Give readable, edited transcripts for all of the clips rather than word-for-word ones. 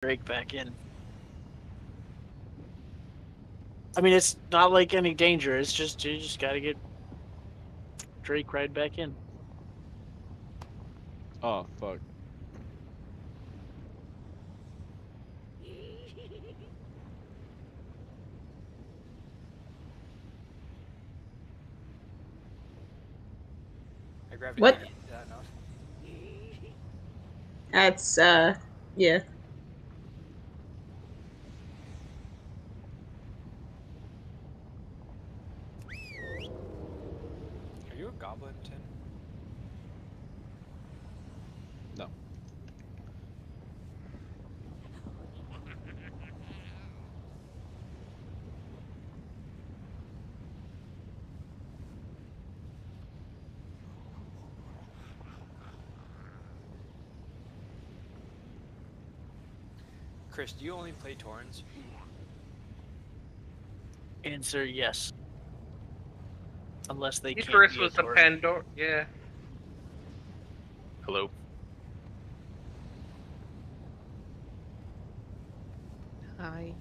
Drake back in. I mean, it's not like any danger. It's just you just gotta get Drake right back in. Oh fuck. What? That enough. That's yeah. Are you a goblin, Tin? No. Chris, do you only play Torrens? Answer yes. Unless they can't Chris be a was the Tauren. Pandora. Yeah. Hello. Hi.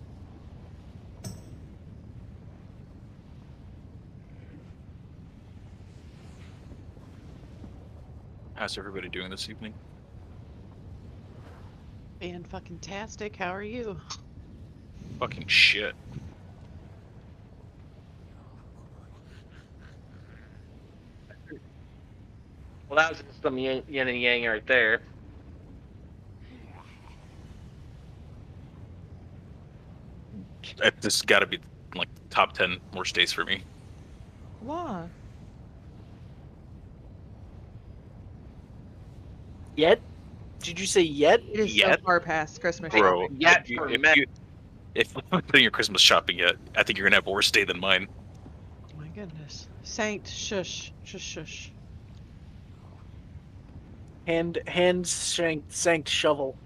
How's everybody doing this evening? Fan-fucking-tastic, how are you? Fucking shit. Well, that was just some yin and yang right there. This has got to be like top 10 worst days for me. Why? Yet? Did you say yet? It is so Yet? far past Christmas Bro, shopping. Yet if you, for if men. you if you're not putting your Christmas shopping yet, I think you're gonna have a worse day than mine. My goodness. Saint, shush, shush, shush. Hand sank shovel.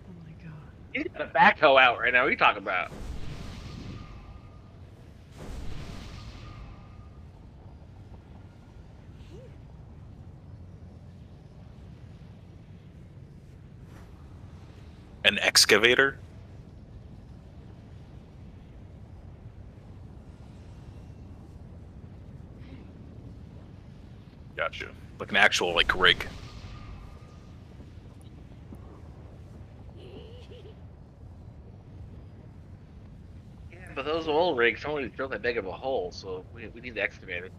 Oh my god. He's got a backhoe out right now. What are you talking about? An excavator? Gotcha. Like an actual like rig. Yeah, but those oil rigs don't really drill that big of a hole, so we need the excavator.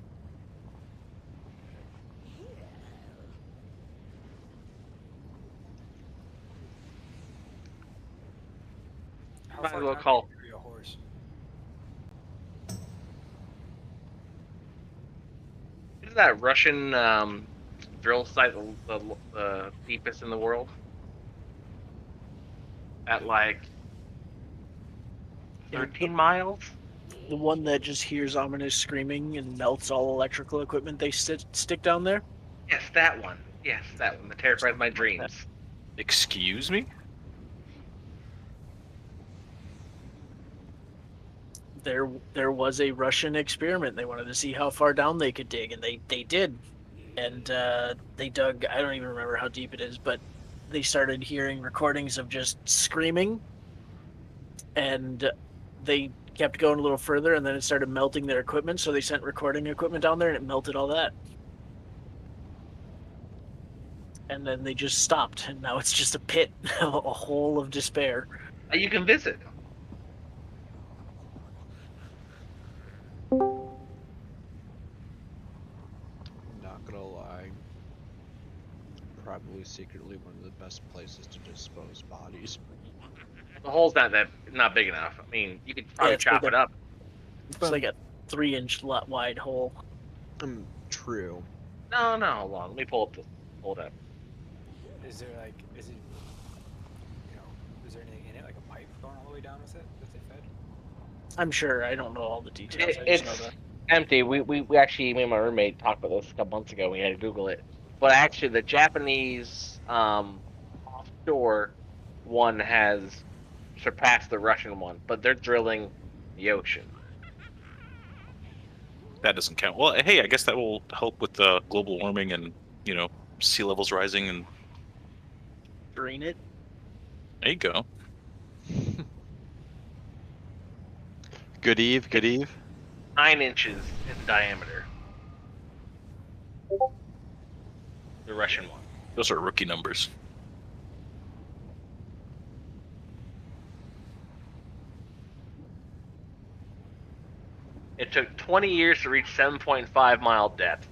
How Might far as well down call. are you a horse? Isn't that Russian drill site the deepest in the world? At like 13 miles? The one that just hears ominous screaming and melts all electrical equipment they stick down there? Yes, that one. Yes, that one. That terrifies my dreams. Excuse me? There was a Russian experiment. They wanted to see how far down they could dig, and they did. And they dug, I don't even remember how deep it is, but they started hearing recordings of just screaming, and they kept going a little further, and then it started melting their equipment, so they sent recording equipment down there, and it melted all that. And then they just stopped, and now it's just a pit, a hole of despair. You can visit. Not gonna lie. Probably secretly one of the best places to dispose bodies. The hole's not big enough. I mean, you could probably it's chop like it up. It's like a 3-inch wide hole. True. No, hold on. Let me pull it up. Is it, you know, is there anything in it, like a pipe going all the way down with it that they fed? I'm sure. I don't know all the details. I just It's know that. empty. We actually, me and my roommate talked about this a couple months ago. We had to Google it. But actually, the Japanese offshore one has surpassed the Russian one, but they're drilling the ocean. That doesn't count. Well, hey, I guess that will help with global warming and, you know, sea levels rising and Drain it. There you go. Good eve, good eve. 9 inches in diameter. The Russian one. Those are rookie numbers. It took 20 years to reach 7.5 mile depth.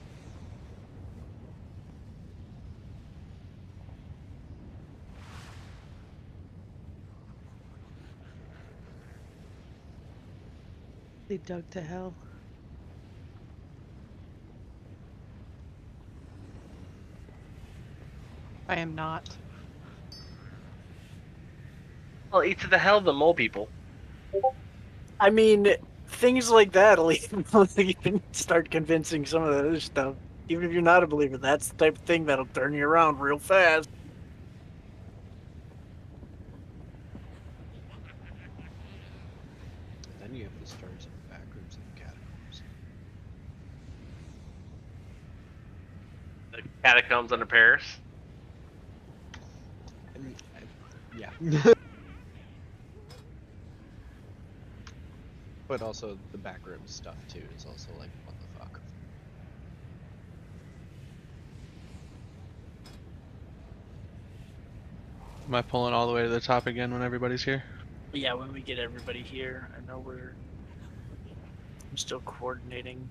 They dug to hell. I am not. Well, eat to the hell of the mole people. I mean, things like that'll even start convincing some of the other stuff. Even if you're not a believer, that's the type of thing that'll turn you around real fast. And then you have the stars in the back rooms of the catacombs. The catacombs under Paris. And yeah. But also the backroom stuff too is also like, what the fuck? Am I pulling all the way to the top again when everybody's here? But yeah, when we get everybody here, I know I'm still coordinating.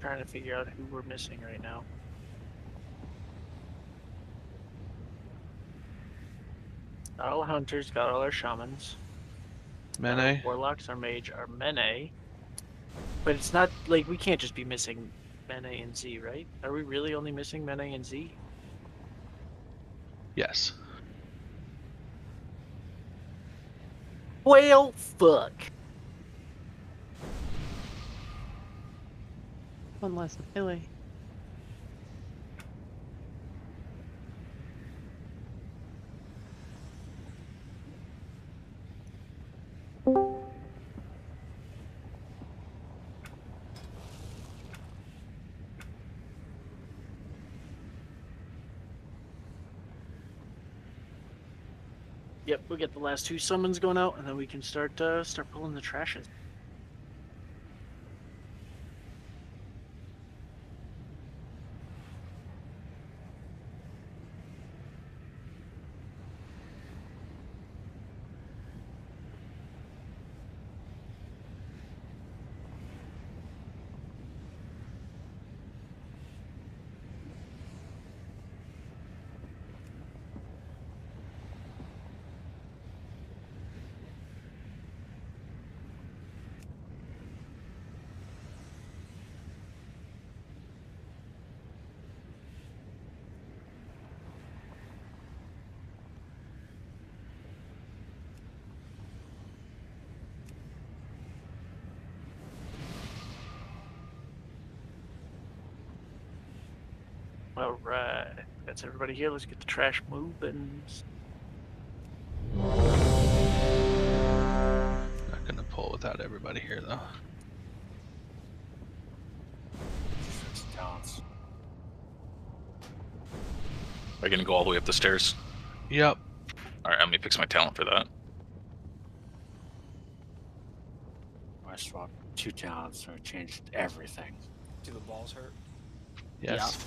Trying to figure out who we're missing right now. Got all the hunters, got all our shamans. Mene? Our warlocks, our mage, our mene. But it's not like we can't just be missing mene and Z, right? Are we really only missing mene and Z? Yes. Well, fuck. One less melee. Yep, we'll get the last 2 summons going out, and then we can start pulling the trashes. All right, that's everybody here. Let's get the trash moving. Not gonna pull without everybody here though. Talents. Are you gonna go all the way up the stairs? Yep. Alright, I'm gonna fix my talent for that. I swapped 2 talents, so I changed everything. Do the balls hurt? Yes.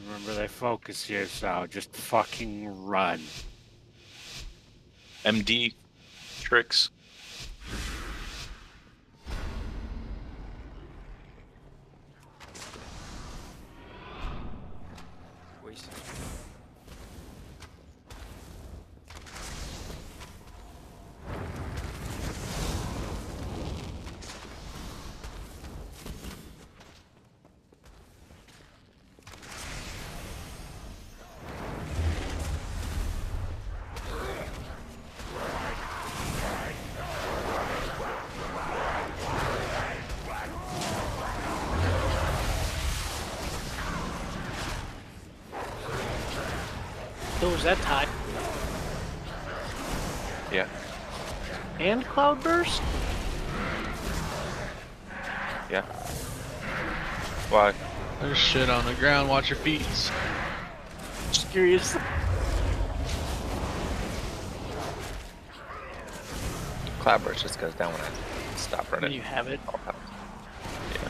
Remember, they focus here, so just fucking run. MD tricks. Wasted. So was that time? Yeah. And Cloudburst? Yeah. Why? There's shit on the ground. Watch your feet. Just curious. Cloudburst just goes down when I stop When running. you have it. All times. Yeah.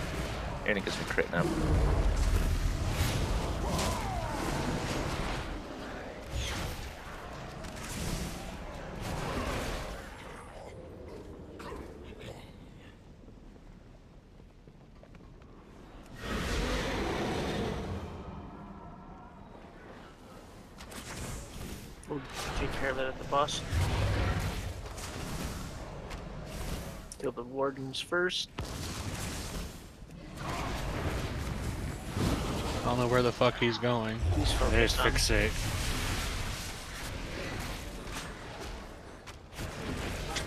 And it gives me crit now. We'll take care of it at the boss. Kill the wardens first. I don't know where the fuck he's going. He's There's focused on. fixate.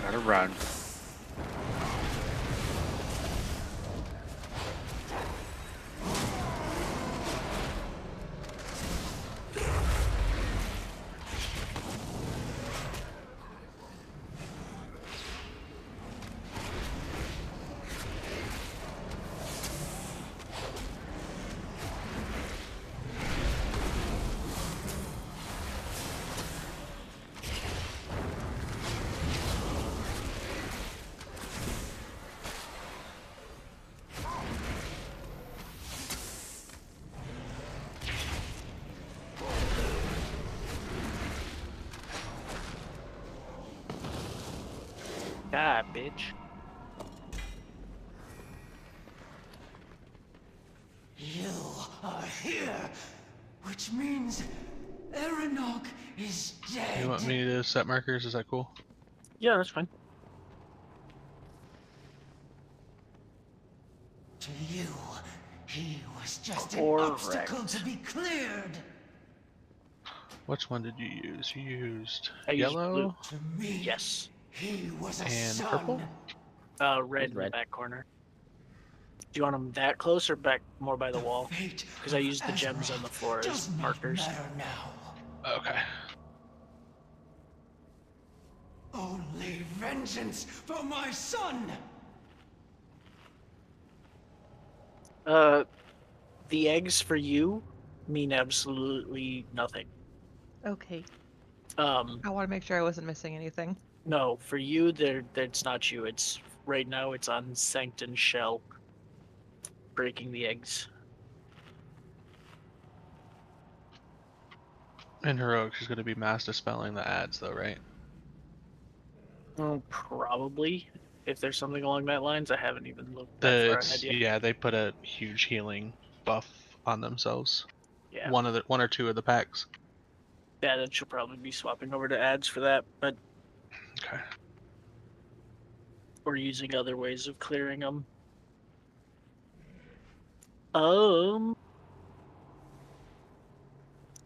Gotta run. God, bitch. You are here, which means Eranog is dead. You want me to set markers? Is that cool? Yeah, that's fine. To you, he was just an Correct. obstacle to be cleared. Which one did you use? You used I used yellow blue. To me, Yes. he was a and son. purple. Red in the Red. back corner. Do you want them that close or back more by the wall? Fate Because I used the of gems on the floor as does not markers. matter now. Okay. Only vengeance for my son. The eggs for you mean absolutely nothing. Okay. I I want to make sure I wasn't missing anything. No, for you, that's not you. It's right now. It's on Sancton Shell, breaking the eggs. In heroic, she's going to be mass dispelling the ads, though, right? Probably. If there's something along that lines, I haven't even looked that far ahead yet. Yeah, they put a huge healing buff on themselves. Yeah, One or two of the packs. yeah, that should probably be swapping over to ads for that, but Okay. or using other ways of clearing them.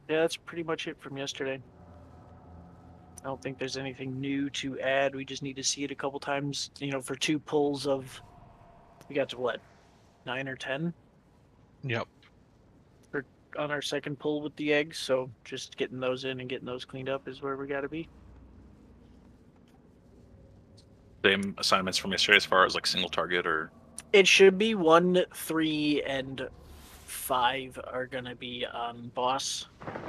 Yeah, that's pretty much it from yesterday. I don't think there's anything new to add. We just need to see it a couple times, for 2 pulls of. We got to what, 9 or 10 Yep. on our second pull with the eggs. So just getting those in and getting those cleaned up is where we got to be. Same assignments from yesterday as far as like single target or. It should be 1, 3, and 5 are gonna be on boss. 2, 4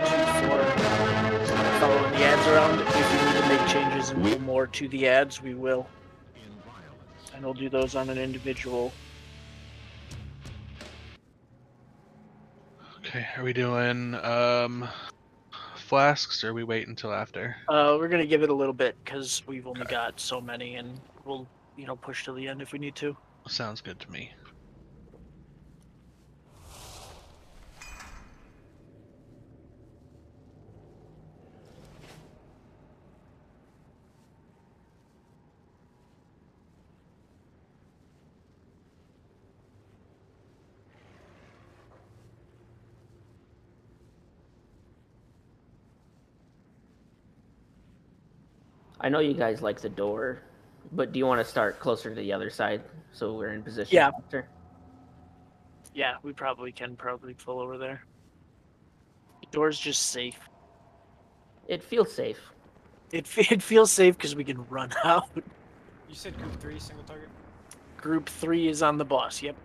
following the ads around. If we need to make changes and pull more to the ads, we will. And we'll do those on an individual. Okay, are we doing flasks, or are we wait until after? We're gonna give it a little bit because we've only got so many, and we'll push to the end if we need to. Sounds good to me. I know you guys like the door, but do you want to start closer to the other side so we're in position Yeah. after? Yeah, we probably can pull over there. The door's just safe. It feels safe. It feels safe because we can run out. You said group 3, single target? Group 3 is on the boss. Yep.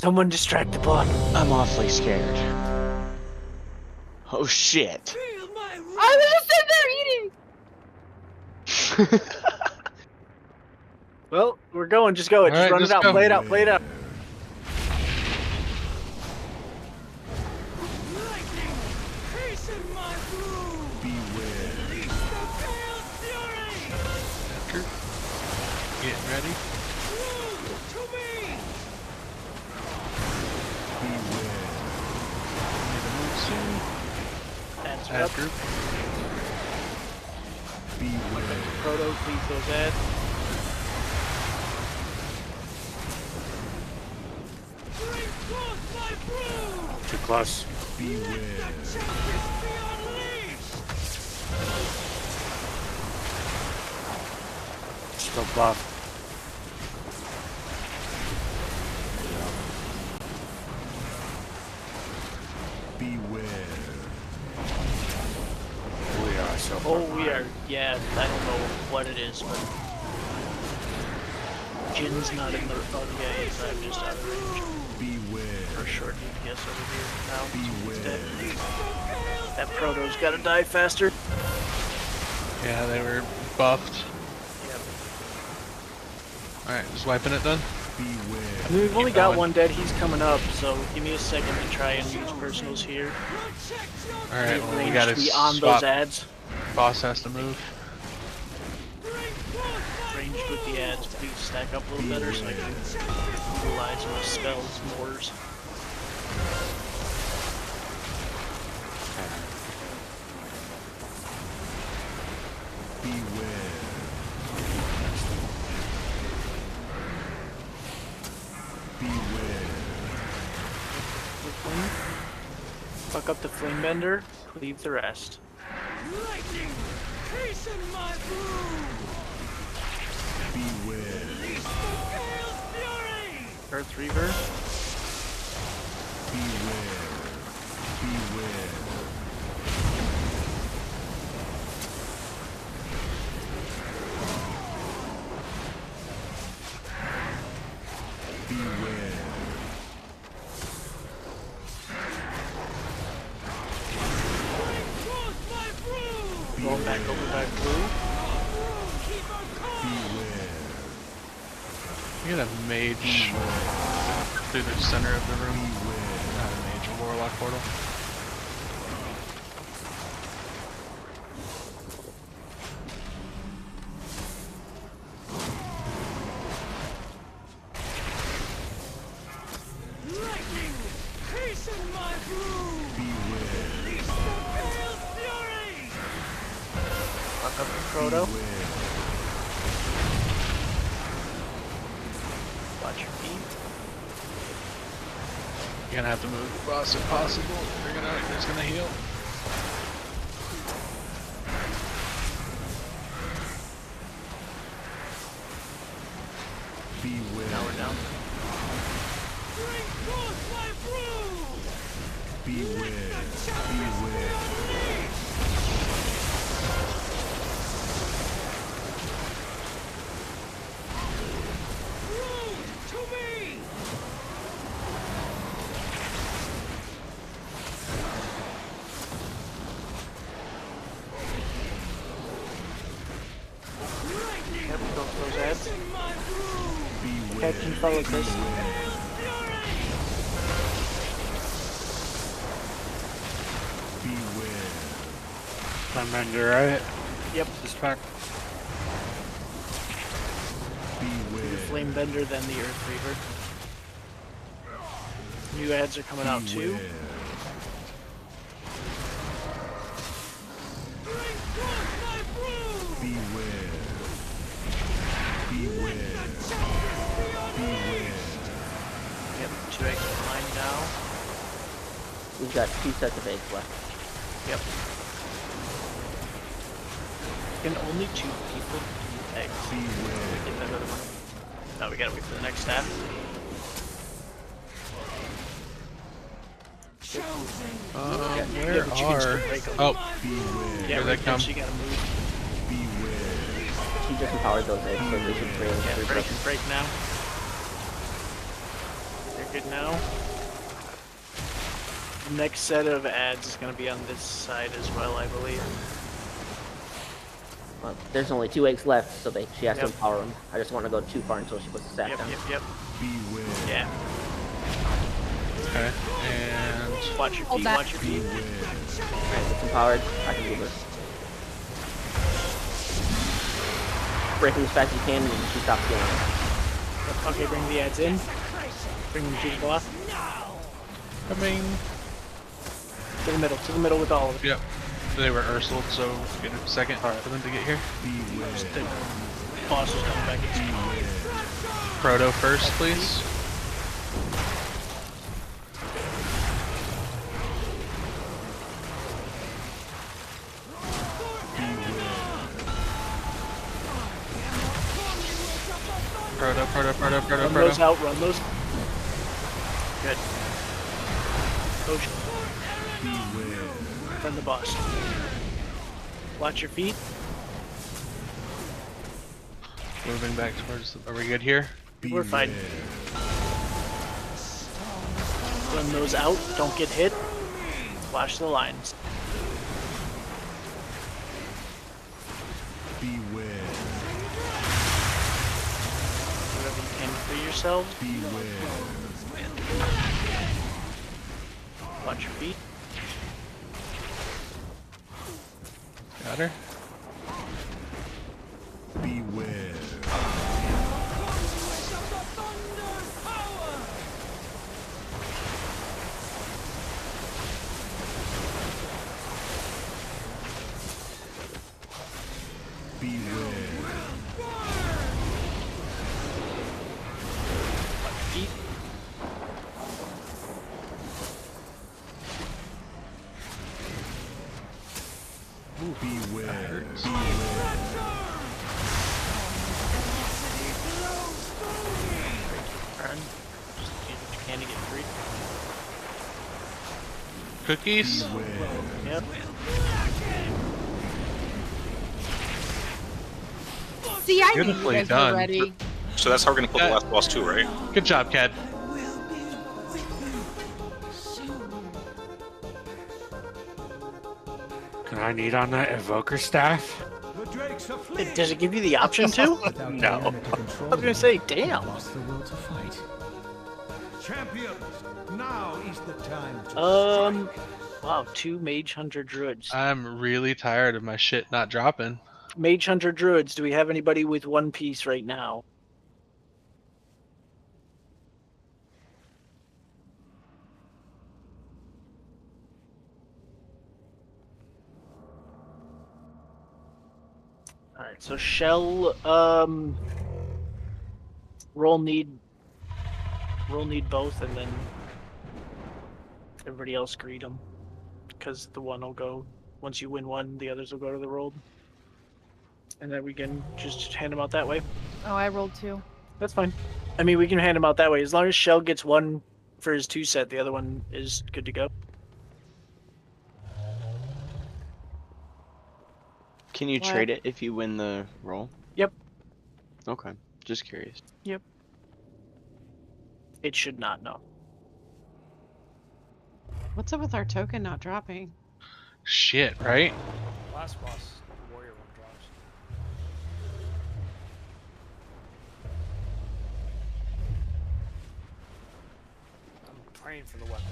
Someone distract the bot. I'm awfully scared. Oh shit. I was just sitting there eating. Well, we're going. Just go. Just Alright, run just it out. go. Play it out. Play it out. Getting ready. Need to move soon. Ads are Add up. group. Proto, please those ads. Too close. Still buff. We are so far Oh, we behind. are. Yeah, I don't know what it is, but Jin's not in the. Oh, yeah, he's I'm just out of range. For a short DPS over here now. He's dead. That Proto's gotta die faster. Yeah, they were buffed. Yep. Alright, just wiping it then. I mean, we've only Keep got going. one dead. He's coming up, so give me a second to try and use personals here. Alright, well, we Range gotta to be on swap. those ads. Boss has to move. Ranged with the ads, please stack up a little better so I can utilize my spells more. Fuck up the flame bender, leave the rest. Lightning, hasten my broom. Release the pale fury. Earth Reaver. Going back over by blue. You got a mage through the center of the room. Not a mage, a warlock portal. Lightning, hasten my broom. Release the pale fury. Fuck up the Proto. Watch your feet. You're gonna have to move the boss if possible. Bring it out, it's gonna heal. Now we're down. Bring forth my broom. Broom to me. Lightning, Yep, go for those ads. hasten my broom. Okay, can you follow this? I'm under, right? Yep. Just back. The Flame Bender, then the Earth Reaver. New ads are coming out too. Bring forth my broom. Yep, 2 eggs behind now. We've got 2 sets of eggs left. Yep. Can only 2 people do eggs. Get that other one. Now we gotta wait for the next staff. Where but you can still are... break 'em. Oh, Yeah, here they right come. there, so you gotta move. He just empowered those eggs, so they should break. Yeah, break now. They're Good now. The next set of ads is going to be on this side as well, I believe. Well, there's only 2 eggs left, so she has to Yep. empower them. I just want to go too far until she puts the stack down. Yep. Yeah. Okay. And Watch your Hold feet, back. watch your feet. Alright, it's empowered. I can move her. Break them as fast as you can, and she stops healing. Okay, bring the ads in. Bring them to the boss. coming. To the middle with all of it. Yep. They were Ursuled, so get a second for them to get here. The boss is coming back. Proto first, please. Proto. Run those out, run those. Good. Potion. Run the boss. Watch your feet. Moving back towards. Are we good here? We're fine. Run those out. Don't get hit. Flash the lines. Beware. Whatever you can for yourselves. Watch your feet. Got her. Beware. Feet. Beware. Run. Just do what you can to get free. Cookies. Yep. See, I knew you Beautifully guys done. were ready. So that's how we're gonna kill the last boss too, right? Good job, Cad. Can I need on that evoker staff? The drakes are fleeing. Does it give you the option to? No. I was gonna say, damn. Lost the will to fight. Champions, now is the time to Wow, 2 Mage Hunter Druids. I'm really tired of my shit not dropping. Mage Hunter Druids, do we have anybody with 1 piece right now? Alright, so Shell, roll need both, and then everybody else greet them. Because the one will go, once you win one, the others will go to the roll. And then we can just hand them out that way. Oh, I rolled 2. That's fine. I mean, we can hand them out that way. As long as Shell gets one for his 2 set, the other one is good to go. Can you What? trade it if you win the roll? Yep. Okay, just curious. Yep. It should not, no. What's up with our token not dropping? Shit, right? Last boss, the warrior one drops. I'm praying for the weapon.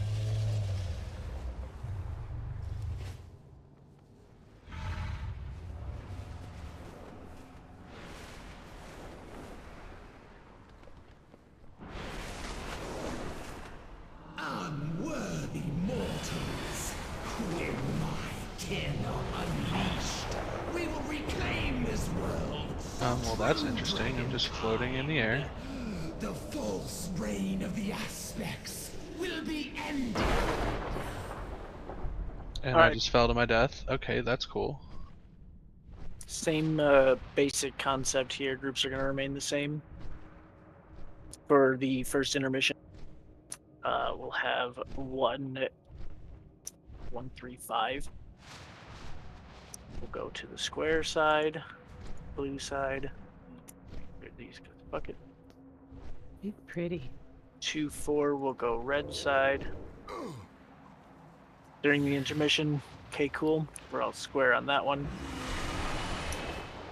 unworthy mortals. When my kin are unleashed, we will reclaim this world. Well, that's interesting. I'm just floating in the air. The false reign of the aspects will be ended. And Alright. I just fell to my death. Okay, that's cool. Same basic concept here. Groups are going to remain the same. For the first intermission, we'll have 1, 1, 3, 5. We'll go to the square side, blue side. Get these, 'cause fuck it. It's pretty. 2-4 will go red side. During the intermission. Okay, cool. We're all square on that one.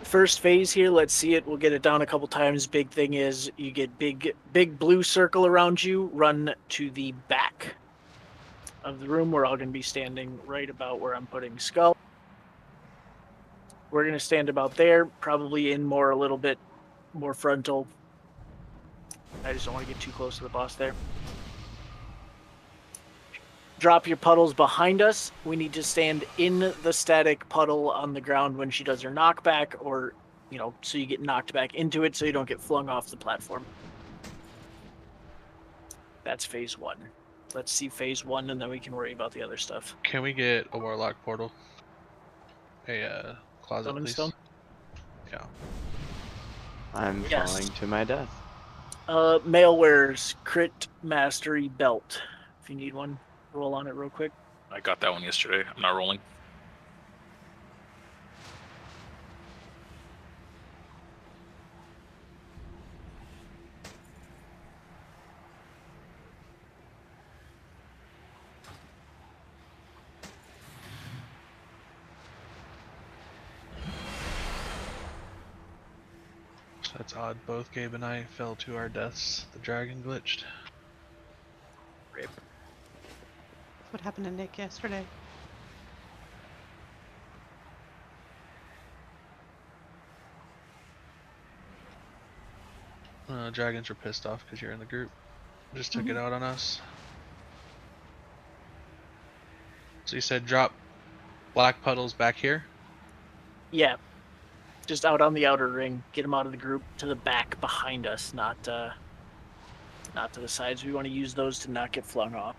First phase here, let's see it. We'll get it down a couple times. Big thing is you get big blue circle around you. Run to the back of the room. We're all going to be standing right about where I'm putting Skull. We're going to stand about there, probably in a little bit more frontal. I just don't want to get too close to the boss there. Drop your puddles behind us. We need to stand in the static puddle on the ground when she does her knockback, or, so you get knocked back into it so you don't get flung off the platform. That's phase 1. Let's see phase 1, and then we can worry about the other stuff. Can we get a warlock portal? A closet, Stone and please. stone? Yeah. I'm Yes. falling to my death. Mailware's Crit Mastery Belt. If you need one, roll on it real quick. I got that one yesterday. I'm not rolling. That's odd. Both Gabe and I fell to our deaths. The dragon glitched. Rip. That's what happened to Nick yesterday. Dragons were pissed off because you're in the group. Just took it out on us. So you said drop black puddles back here? Yeah. Just out on the outer ring. Get them out of the group to the back behind us, not to the sides. We want to use those to not get flung off.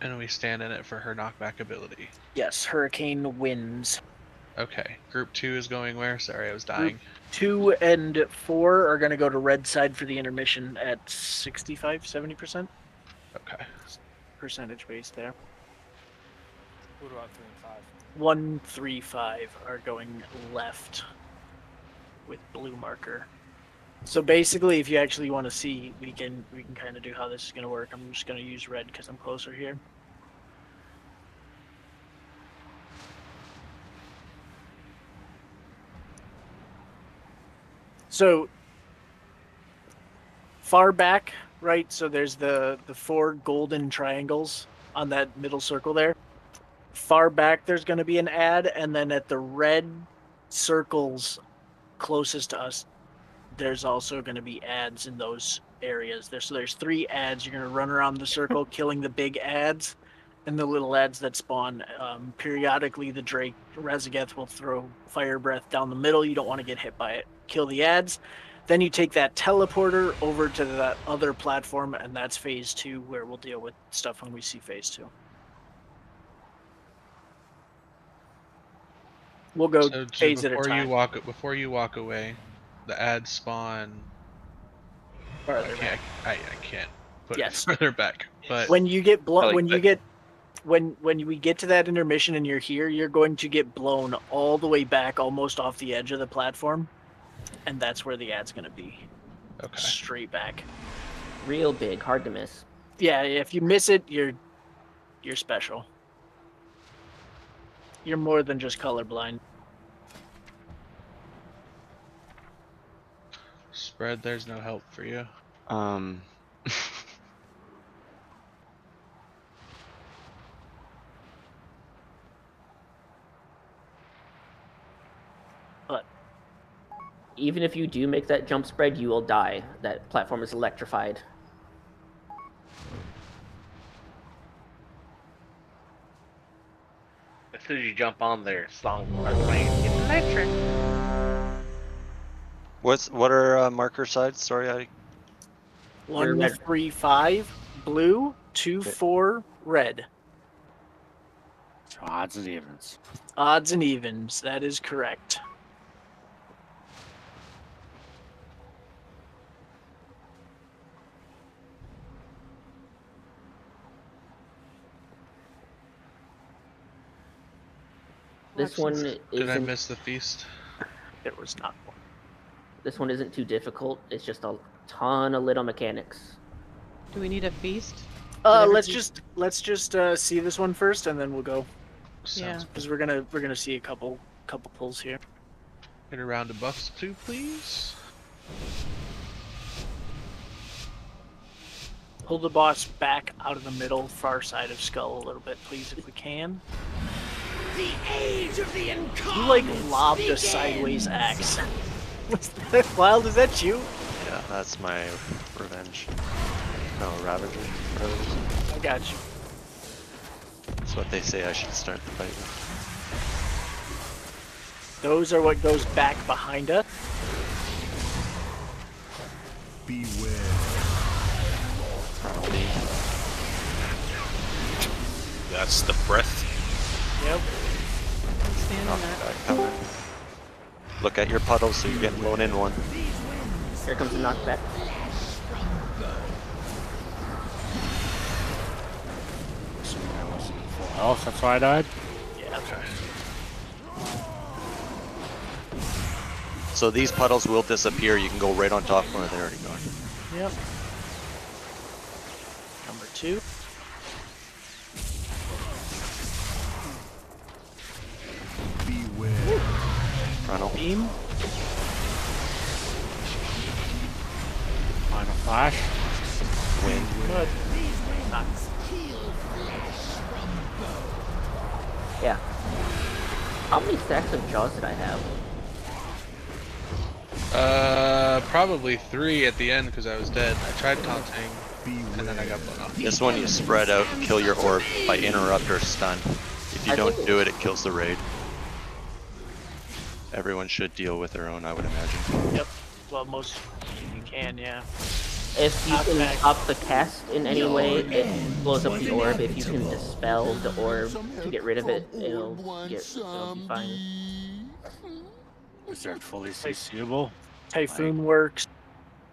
And we stand in it for her knockback ability. Yes, Hurricane wins. Okay. Group 2 is going where? Sorry, I was dying. Group 2 and 4 are going to go to red side for the intermission at 65, 70%. Okay. Percentage base there. What about 3 and 5? 1, 3, 5 are going left with blue marker. So basically, if you actually want to see, we can kind of do how this is going to work. I'm just going to use red because I'm closer here. So far back, right? So there's the 4 golden triangles on that middle circle there. Far back, there's going to be an ad, and then at the red circles closest to us, there's also going to be ads in those areas. So there's 3 ads. You're going to run around the circle, killing the big ads and the little ads that spawn. Periodically, the Drake Razageth will throw fire breath down the middle. You don't want to get hit by it. Kill the ads. Then you take that teleporter over to that other platform, and that's phase 2, where we'll deal with stuff when we see phase 2. We'll go So phase at a time. Before you walk away, the ads spawn. Farther I can't put Yes. it further back. But when you get blown, like when we get to that intermission and you're here, you're going to get blown all the way back, almost off the edge of the platform, and that's where the ad's going to be. Okay. Straight back. Real big, hard to miss. Yeah, if you miss it, you're special. You're more than just colorblind. Spread, there's no help for you. But Even if you do make that jump spread, you will die. That platform is electrified. As soon as you jump on there, song starts playing. It's electric. What are marker sides? Sorry, I 1, 3, 5 blue, 2, 4 red. So odds and evens. Odds and evens. That is correct. This one Did I isn't. miss the feast? There was not one. This one isn't too difficult. It's just a ton of little mechanics. Do we need a feast? Did Let's everybody- just see this one first, and then we'll go. Yeah. Because we're gonna see a couple pulls here. Get a round of buffs too, please. Pull the boss back out of the middle, far side of Skull a little bit, please, if we can. The age of the You like lobbed a sideways axe. Was that wild? Is that you? Yeah, that's my revenge. No, Ravager. Ravagers. I got you. That's what they say I should start the fight with. Those are what goes back behind us. Beware. That's the breath. Yep. Stand in that. Knockback coming. Look at your puddles so you get blown in one. Here comes the knockback. Oh, that's why I died? Yeah. Okay. So these puddles will disappear. You can go right on top of them. They're already gone. Yep. Number 2. Beware. Frontal. Beam. Final flash. Wind. Good. Knock. Yeah. How many stacks of jaws did I have? Probably 3 at the end because I was dead. I tried taunting, and then I got blown off. This one you spread out and kill your orb by interrupt or stun. If you don't do it, it kills the raid. Everyone should deal with their own, I would imagine. Yep. Well, most you can, yeah. If you can Knockback. stop the cast in any way, it blows up the orb. If you can dispel the orb to get rid of it, it'll be fine. Is that fully CCable? Typhoon works.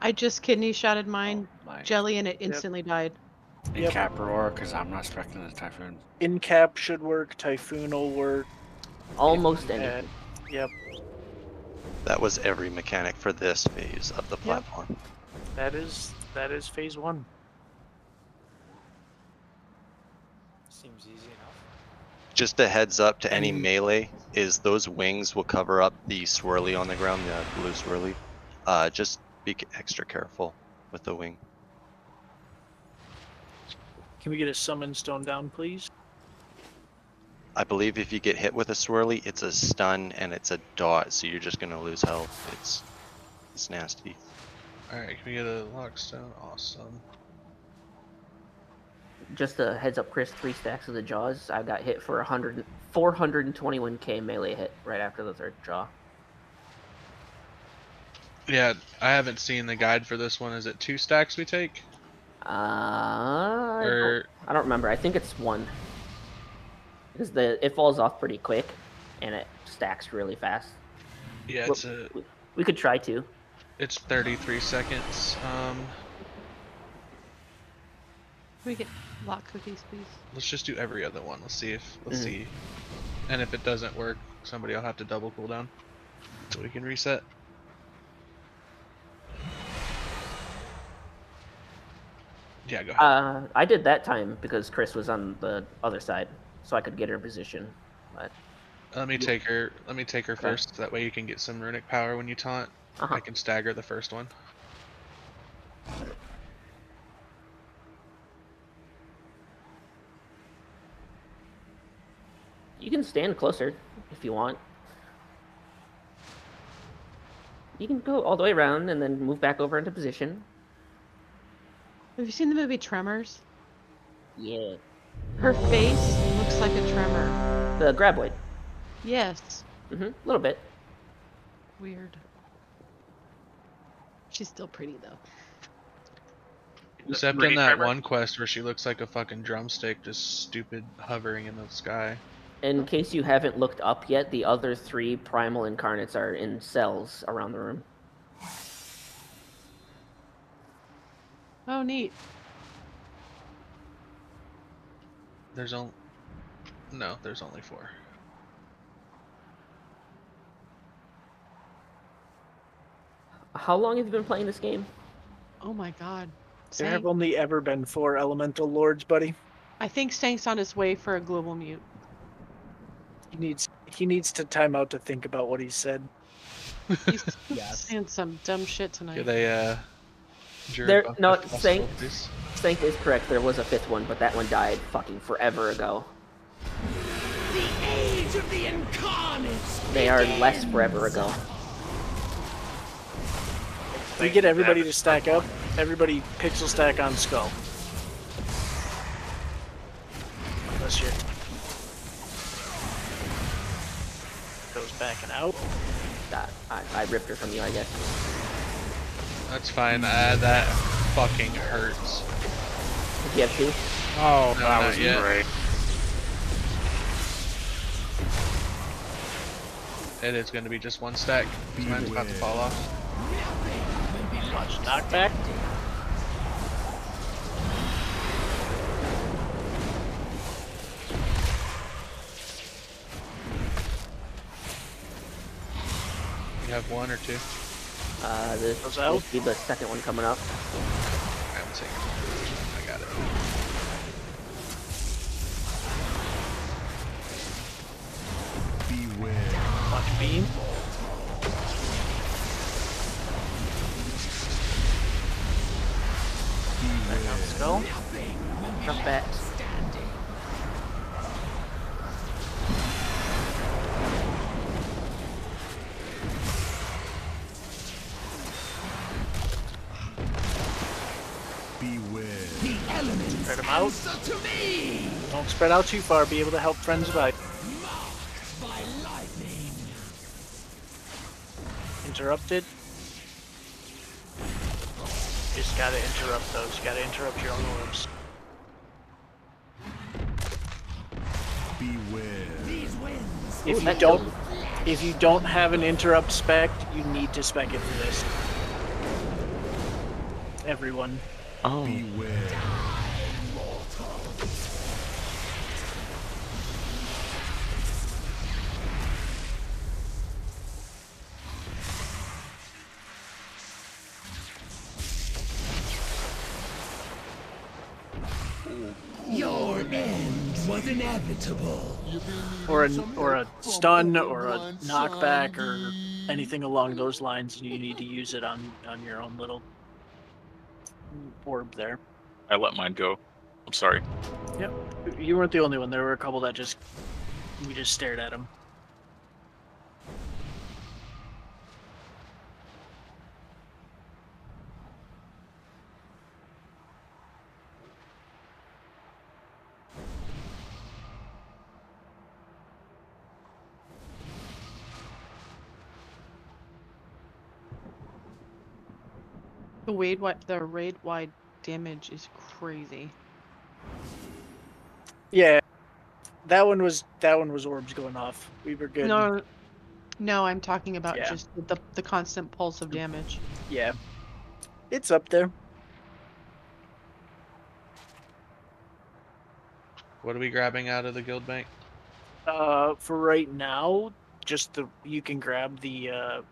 I just kidney shotted mine, Like jelly, and it instantly died. Yep. Cap roar, because I'm not expecting the typhoon. Incap should work. Typhoon will work. Almost And, anything. yep. That was every mechanic for this phase of the platform. That is phase 1. Seems easy enough. Just a heads up to any melee is those wings will cover up the swirly on the ground, the blue swirly. Just be extra careful with the wing. Can we get a summon stone down, please? I believe if you get hit with a swirly, it's a stun and it's a dot, so you're just gonna lose health. It's nasty. Alright, can we get a lockstone? Awesome. Just a heads up, Chris, 3 stacks of the jaws. I got hit for 421k melee hit right after the 3rd jaw. Yeah, I haven't seen the guide for this one. Is it 2 stacks we take? I don't remember. I think it's 1. Because it falls off pretty quick, and it stacks really fast. Yeah, we could try 2. It's 33 seconds. Can we get lock cookies, please? Let's just do every other one. Let's see. And if it doesn't work, somebody will have to double cooldown so we can reset. Yeah, go ahead. I did that time because Chris was on the other side, so I could get her position. But Let me take her first. That way you can get some runic power when you taunt. I can stagger the first one. you can stand closer if you want. You can go all the way around and then move back over into position. Have you seen the movie Tremors? Yeah. Her face looks like a tremor. The graboid. Yes. A little bit. Weird. She's still pretty though. Except in that one quest where she looks like a fucking drumstick, just stupid hovering in the sky. In case you haven't looked up yet, the other 3 primal incarnates are in cells around the room. Oh, neat. There's only 4. How long have you been playing this game? Oh my god. There have Saint, only ever been 4 elemental lords, buddy. I think Saint's on his way for a global mute. He needs to time out to think about what he said. He's Yes. saying some dumb shit tonight. Get a There, Jura no, Buffet festival, please. Sanct is correct. There was a 5th one, but that one died fucking forever ago. The age of the incarnates. They are less forever ago. We get everybody to stack up. Everybody pixel stack on skull. Unless you're... Goes backing out. I ripped her from you, I guess. That's fine. That fucking hurts. Did you have 2? Oh, No, that not was yet. great. It is going to be just 1 stack. Mine's about to fall off. Watch knockback. You have 1 or 2? This Goes out. will be the 2nd one coming up. I'm taking it. I got it. Beware. Watch beam. Back on skull. Jump back. Beware. The element Spread them out. to me. Don't spread out too far. Be able to help friends by By lightning. interrupted. Just gotta interrupt those. You gotta interrupt your own orbs. Beware. These winds. If you don't have an interrupt spec, you need to spec it for this. Everyone. Oh. Beware. Your end was inevitable. Or a stun or a knockback or anything along those lines, you need to use it on your own little orb there. I let mine go. I'm sorry. Yep. You weren't the only one. There were a couple that we just stared at them. The raid wide damage is crazy. Yeah. That one was orbs going off. We were good. No, I'm talking about Yeah. just the constant pulse of damage. Yeah. It's up there. What are we grabbing out of the guild bank? For right now, just you can grab the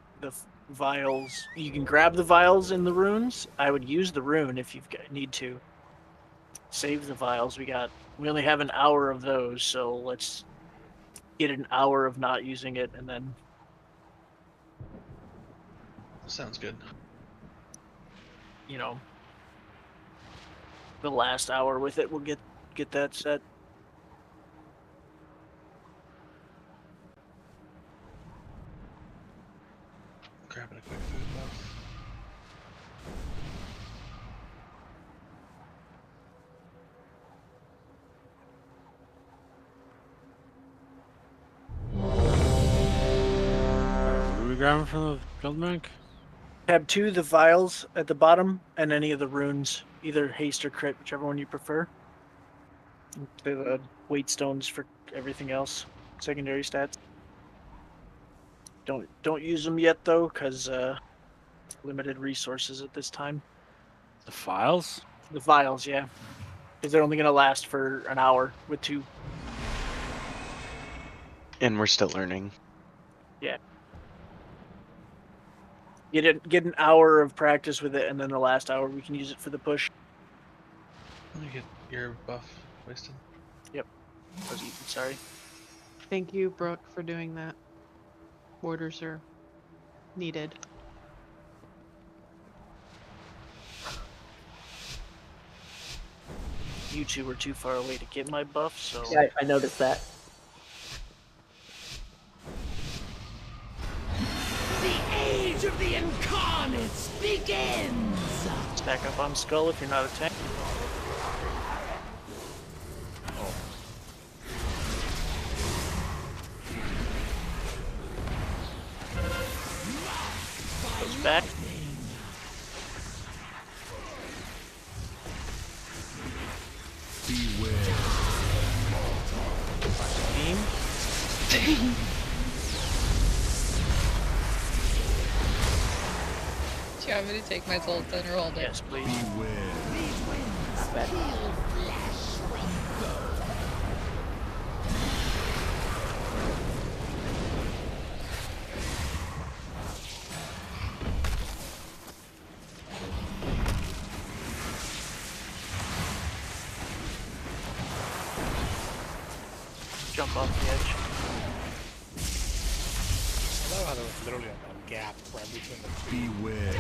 vials. You can grab the vials in the runes. I would use the rune if you need to. Save the vials. We only have an hour of those, so let's get an hour of not using it, and then Sounds good. The last hour with it, we'll get that set. Grabbing a quick food buff. What are we grabbing from the guild bank? Tab 2, the vials at the bottom, and any of the runes, either haste or crit, whichever one you prefer. The weight stones for everything else, secondary stats. Don't use them yet though, because limited resources at this time. The files? The vials, yeah, because they're only gonna last for an hour with 2. And we're still learning. Yeah. Get an hour of practice with it, and then the last hour we can use it for the push. Let me get your buff, Winston. Yep. I was eating, sorry. Thank you, Brooke, for doing that. Orders are needed. You two were too far away to get my buff, so... Yeah, I noticed that. The age of the incarnates begins! Stack up on Skull if you're not a tank. Goes back. Beware. Beam. Do you want me to take my Zoltan or hold it? Yes, please. Jump off the edge. I love how there was literally a gap right between the two. Beware.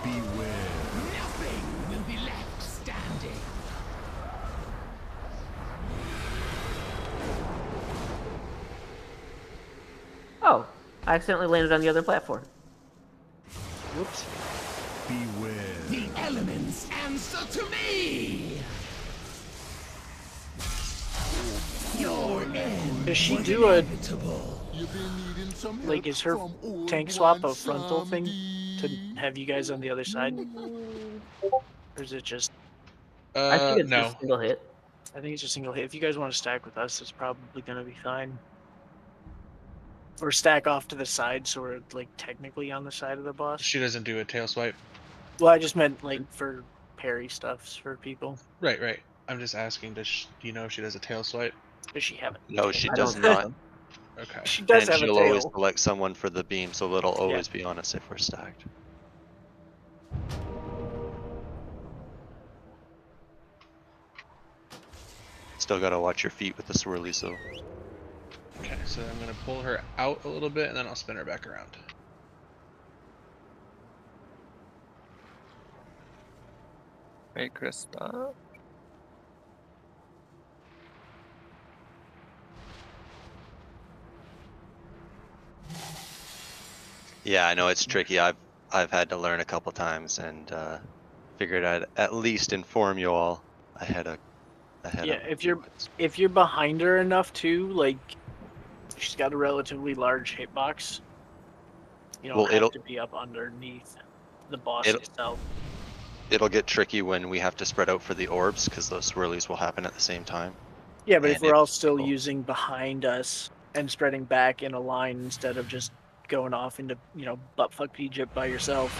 Beware. Nothing will be left standing. Oh, I accidentally landed on the other platform. Whoops. Beware. The elements answer to me. Your end. Does she do a... Like, is her tank swap a frontal thing to have you guys on the other side? Or is it just... I think it's no. just a single hit. I think it's just single hit. If you guys want to stack with us, it's probably going to be fine. Or stack off to the side so we're, like, technically on the side of the boss. She doesn't do a tail swipe. Well, I just meant, like, for parry stuffs for people. Right, right. I'm just asking, do you know if she does a tail swipe? Does she have it? No, she I does don't not. think Okay. She does And have a she'll always tail. select someone for the beam, so it'll always be on us if we're stacked. Still gotta watch your feet with the swirlies though. Okay, so I'm gonna pull her out a little bit and then I'll spin her back around. Hey, Krista. Yeah, I know it's tricky. I've had to learn a couple times and figured I'd at least inform you all ahead of. Yeah, if you're behind her enough too, like she's got a relatively large hitbox. You don't have to be up underneath the boss itself. It'll get tricky when we have to spread out for the orbs because those swirlies will happen at the same time. Yeah, but if we're all still using behind us and spreading back in a line instead of just going off into, you know, buttfuck Egypt by yourself.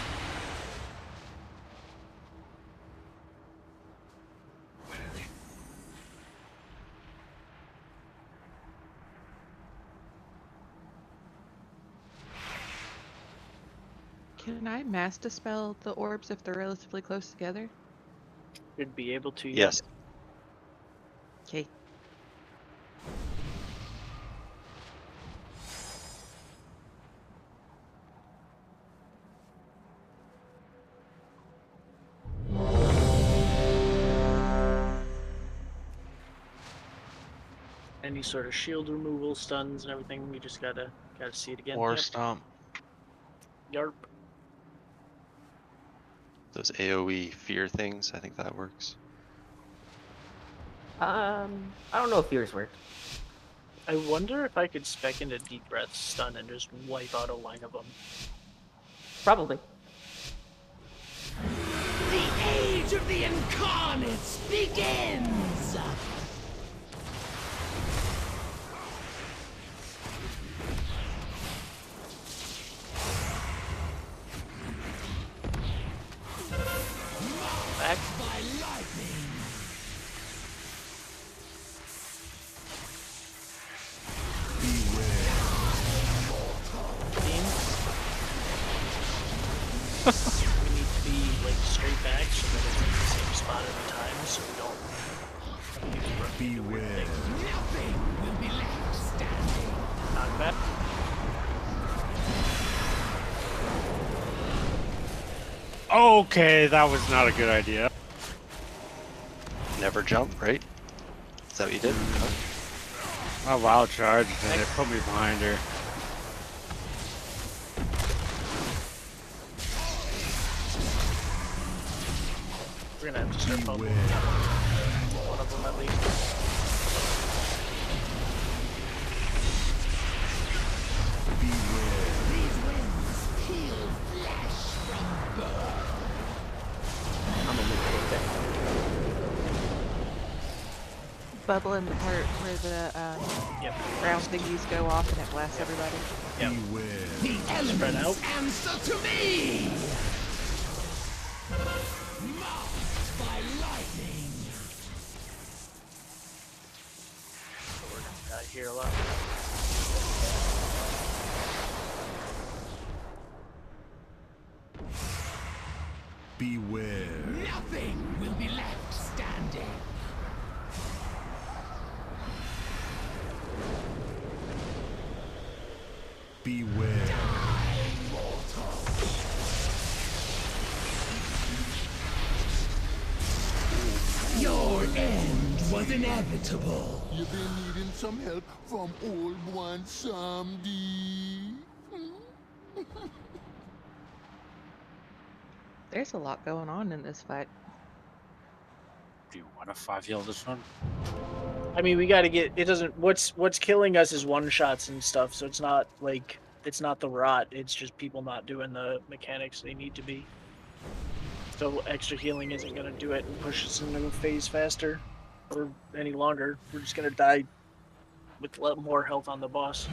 Can I mass dispel the orbs if they're relatively close together? You'd be able to. Yes. Okay. Any sort of shield removal, stuns, and everything. We just gotta see it again. Or stomp. Yarp. Those AoE fear things, I think that works. I don't know if yours worked. I wonder if I could spec into Deep Breath stun and just wipe out a line of them. Probably. The age of the incarnates begins! Back. By lightning. Beam. We need to be like straight back so that it's in the same spot every time, so we don't beware. Nothing will be left standing. Knock back. Okay, that was not a good idea. Never jump, right? Is that what you did? I wild charged and it put me behind her. We're gonna have to start bumping one of them at least. These winds peel flesh from bone. I'm gonna move it. Bubble in the part where the round thingies go off and it blasts everybody. The elements answer to me. Marked by lightning. We're gonna die here a lot. Beware. Nothing will be left standing. Beware. Die, mortal. Your end was inevitable. You've been needing some help from old one someday. There's a lot going on in this fight. Do you want to 5-heal this one? I mean, we gotta get. It doesn't. What's killing us is one shots and stuff. So it's not like it's not the rot. It's just people not doing the mechanics they need to be. So extra healing isn't gonna do it and push us into a phase faster or any longer. We're just gonna die with more health on the boss.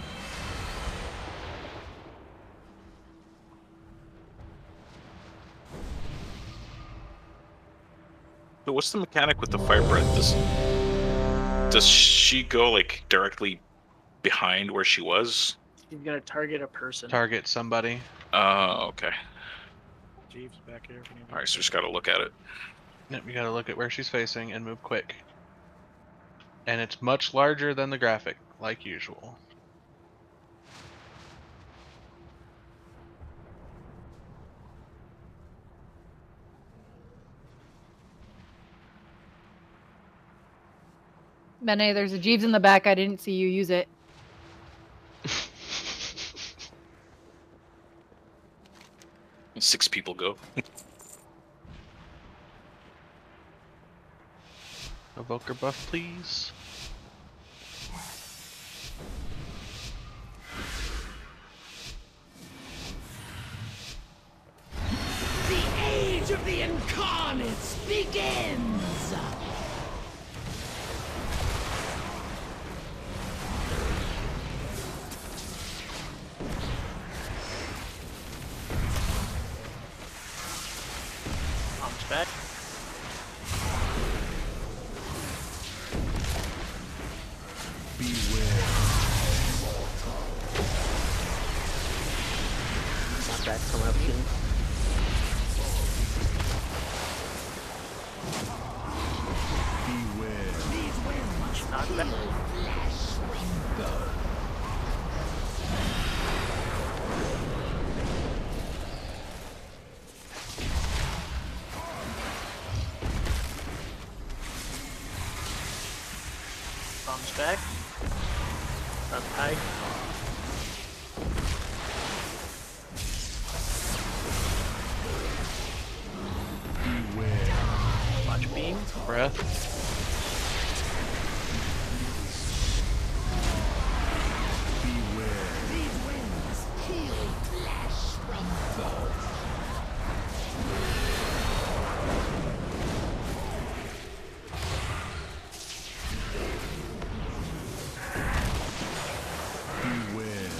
So what's the mechanic with the fire breath? Does she go like directly behind where she was? She's gonna target a person. Target somebody. Oh, okay. Jeeves back here. All right, so we just gotta look at it. Yep, you gotta look at where she's facing and move quick. And it's much larger than the graphic, like usual. Bene, there's a Jeeves in the back. I didn't see you use it. 6 people go. Evoker buff, please. The age of the incarnates begins! Bombs back. Not back from options. Knock back. Bombs back. Up high. Watch beam. Breath. These winds peel flesh from bone.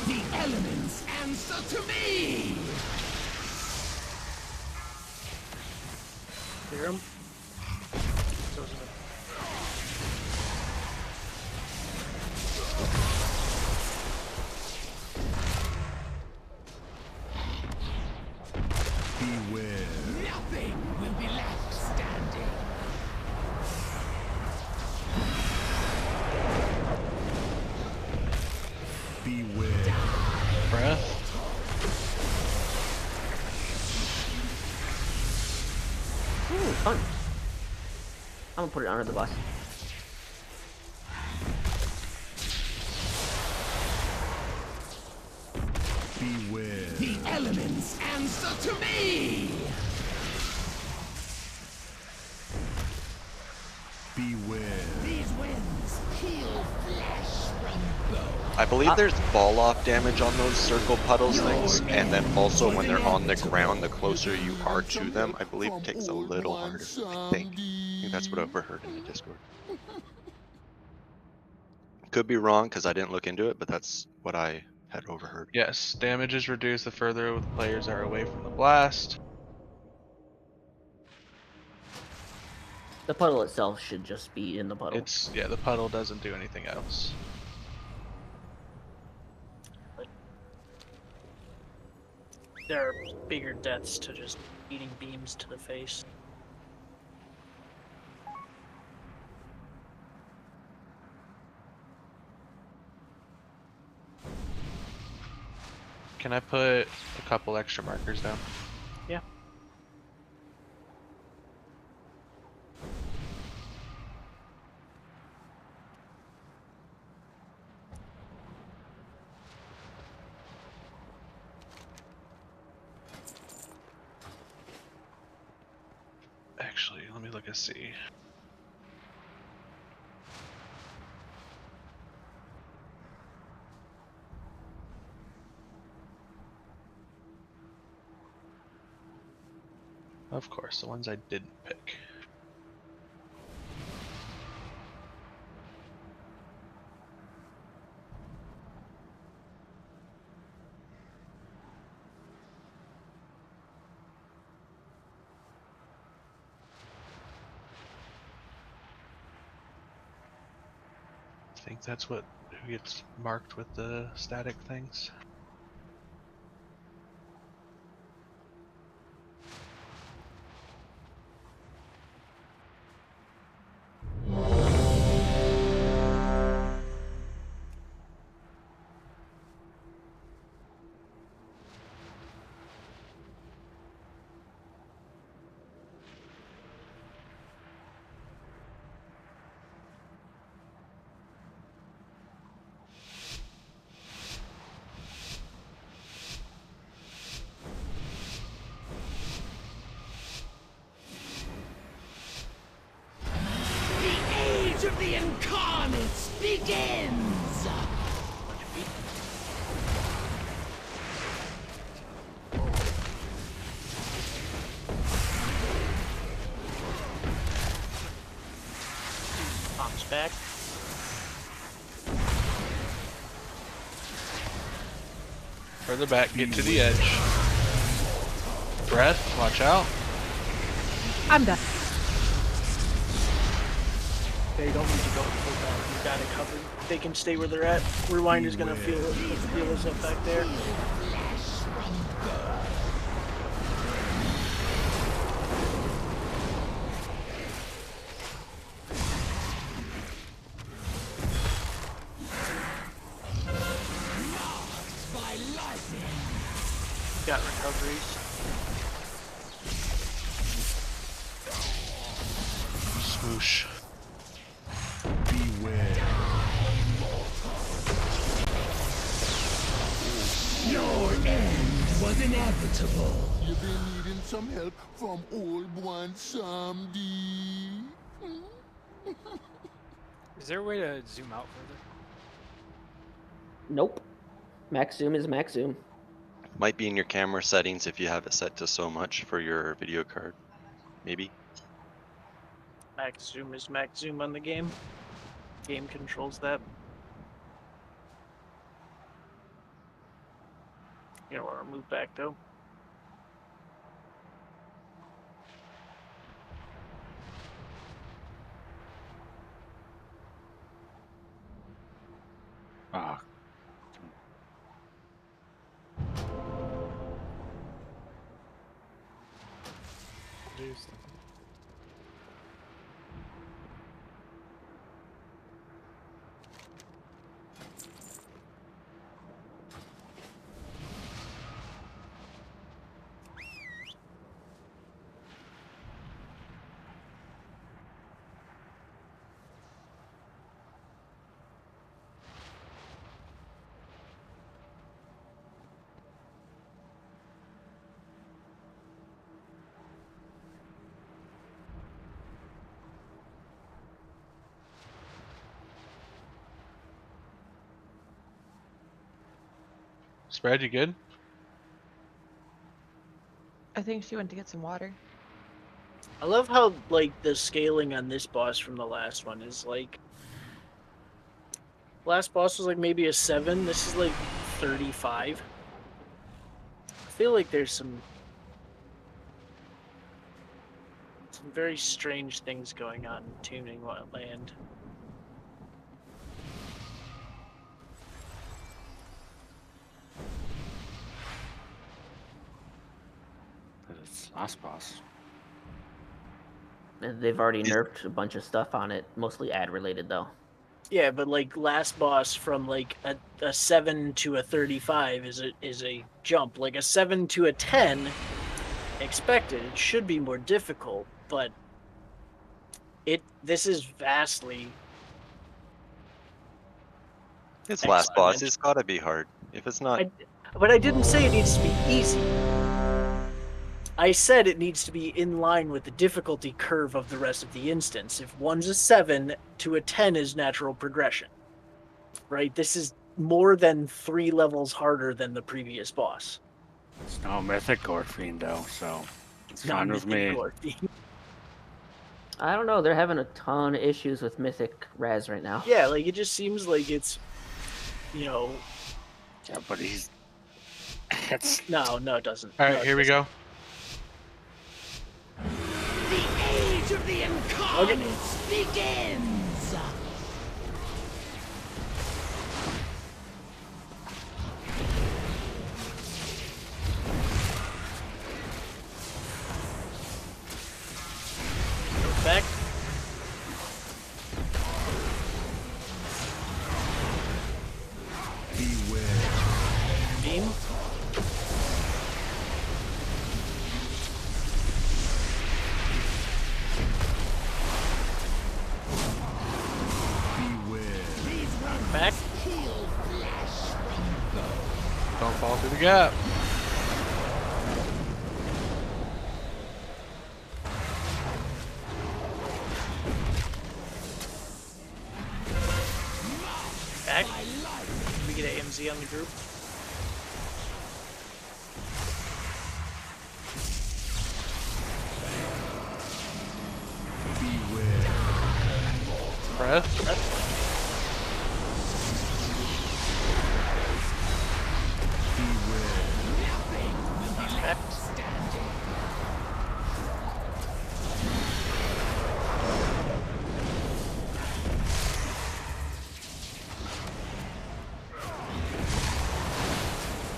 The elements answer to me! Clear him. Beware. Nothing will be left standing. Beware. Breath. Ooh, fun. I'm gonna put it under the bus. Beware. The elements answer to me. Beware. These winds heal flesh from bone. I believe there's fall off damage on those circle puddles things, and then also when they're on the ground, the closer you are to them, I believe it takes a little harder. I think that's what I overheard in the Discord. Could be wrong because I didn't look into it, but that's what I had overheard. Yes, damage is reduced the further the players are away from the blast. The puddle itself should just be in the puddle. It's the puddle doesn't do anything else. There are bigger deaths to just eating beams to the face. Can I put a couple extra markers down? Yeah. Actually, let me look and see. Of course, the ones I didn't pick. I think that's what gets marked with the static things. Of the incarnates begins. Bombs back. Further back, get to the edge. Breath, watch out. I'm done. They don't need to go full back. You got it covered. They can stay where they're at. Rewind is gonna feel us up back there. Got recoveries. Swoosh. Beware. Your end was inevitable. You've been needing some help from old one someday. Is there a way to zoom out further? Nope. Max zoom is max zoom. Might be in your camera settings if you have it set to so much for your video card. Maybe. Max zoom is max zoom on the game. Game controls that. You don't want to move back though. Ah. boost. Spread, you good? I think she went to get some water. I love how like the scaling on this boss from the last one is like. Last boss was like maybe a 7. This is like 35. I feel like there's some very strange things going on in tuning land. It's last boss. They've already nerfed a bunch of stuff on it, mostly ad related though. Yeah, but like last boss from like a 7 to a 35 is a jump. Like a 7 to a 10 expected. It should be more difficult, but this is vastly. It's last boss. It's gotta be hard. If it's not, But I didn't say it needs to be easy. I said it needs to be in line with the difficulty curve of the rest of the instance. If one's a 7 to a 10 is natural progression, right? This is more than 3 levels harder than the previous boss. It's no mythic Gore Fiend though, so it's Not fine with me. Mythic Gore Fiend. I don't know. They're having a ton of issues with Mythic Raz right now. Yeah, like it just seems like it's, you know. Yeah, but he's. No, it doesn't. All right, here we go. The age of the incarnates begins! Back. Beware. Beam. Back. Don't fall through the gap. Back. We get an AMZ on the group. Breath.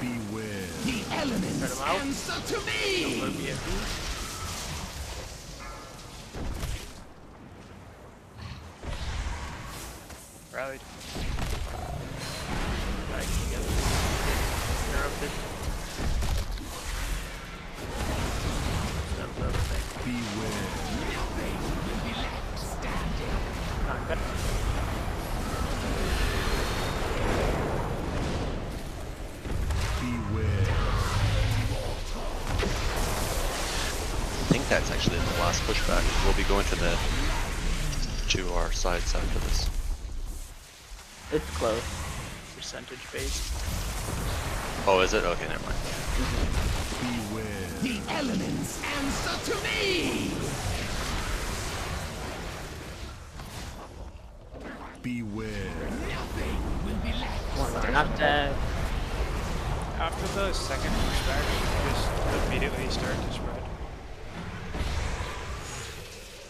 Beware. The elements answer to me! Rallied. Beware. Nothing will be left standing. Beware. I think that's actually the last pushback. We'll be going to our sides after this. It's close. Percentage based. Oh, is it? Okay, never mind. Beware. The elements answer to me! Beware. Nothing will be left. Not that. After the second pushback, you just immediately start to spread.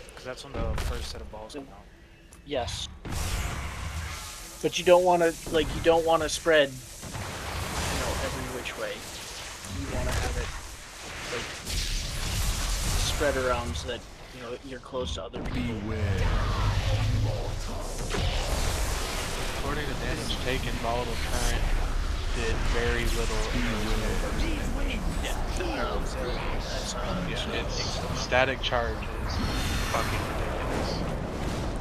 Because that's when the first set of balls come out. Yes. But you don't want to spread, every which way. You want to have it, spread around so that you're close to other people. According to damage taken, volatile current did very little in those first Yeah, its static charge is fucking ridiculous.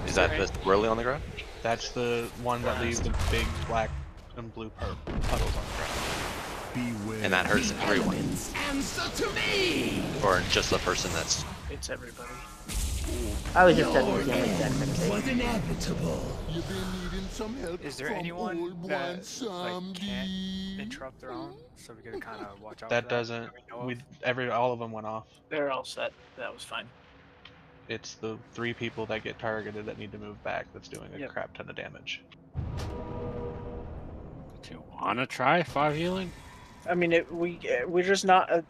Is that the swirly on the ground? That's the one that leaves the big black and blue puddles on the ground. And that hurts everyone. Answer to me! Or just the person that's... It's everybody. I was just testing the exact same thing. Was inevitable. You've been needing some help Is there from anyone old that one can't interrupt their own, so we can kind of watch out? That for doesn't. All of them went off. They're all set. That was fine. It's the 3 people that get targeted that need to move back that's doing a crap ton of damage. Do you want to try 5 healing? I mean, we're just not.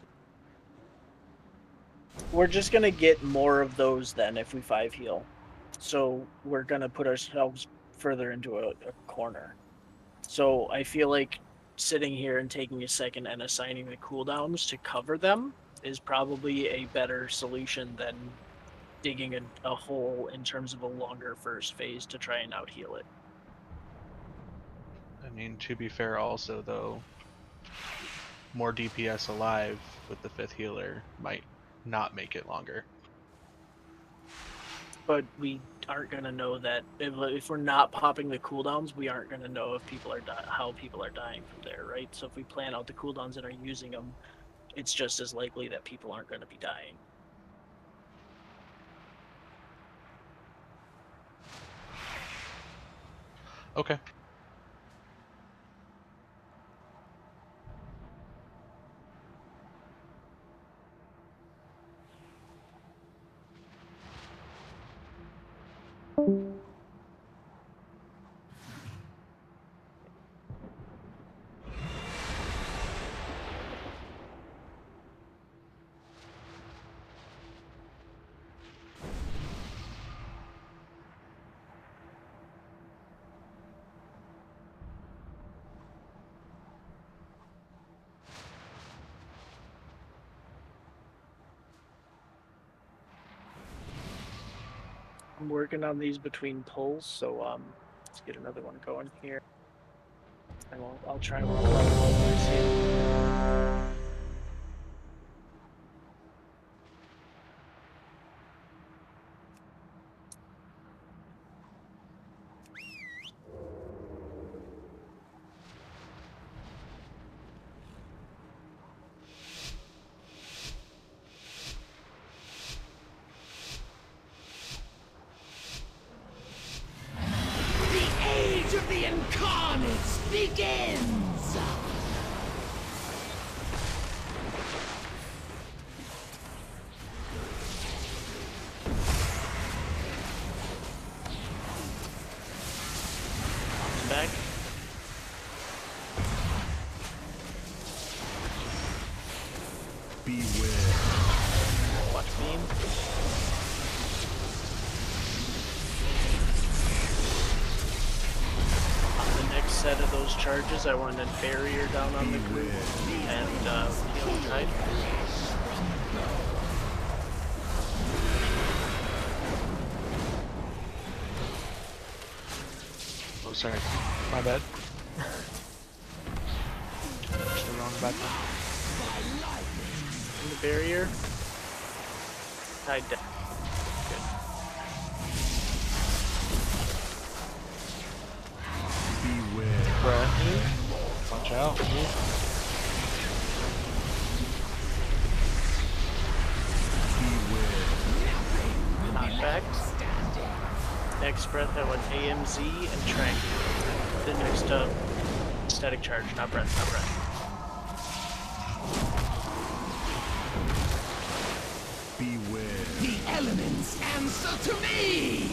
We're just gonna get more of those then if we 5 heal. So we're gonna put ourselves further into a corner. So I feel like sitting here and taking a second and assigning the cooldowns to cover them is probably a better solution than digging a hole in terms of a longer first phase to try and out heal it. I mean, to be fair also though, more DPS alive with the 5th healer might not make it longer. But we aren't gonna know that if we're not popping the cooldowns, we aren't gonna know if people are how people are dying from there, right? So if we plan out the cooldowns and are using them, it's just as likely that people aren't gonna be dying. Okay. I'm working on these between pulls, so let's get another one going here. And I'll try one here. The incarnates begins! Back. Beware. Watch beam. Set of those charges, I want a barrier down on the group and healing tide. Oh, sorry. My bad. Just the wrong button. In the barrier. Tide down. Watch out. Knockback. Next breath, I want AMZ and Trank. The next static charge, not breath, not breath. Beware. The elements answer to me!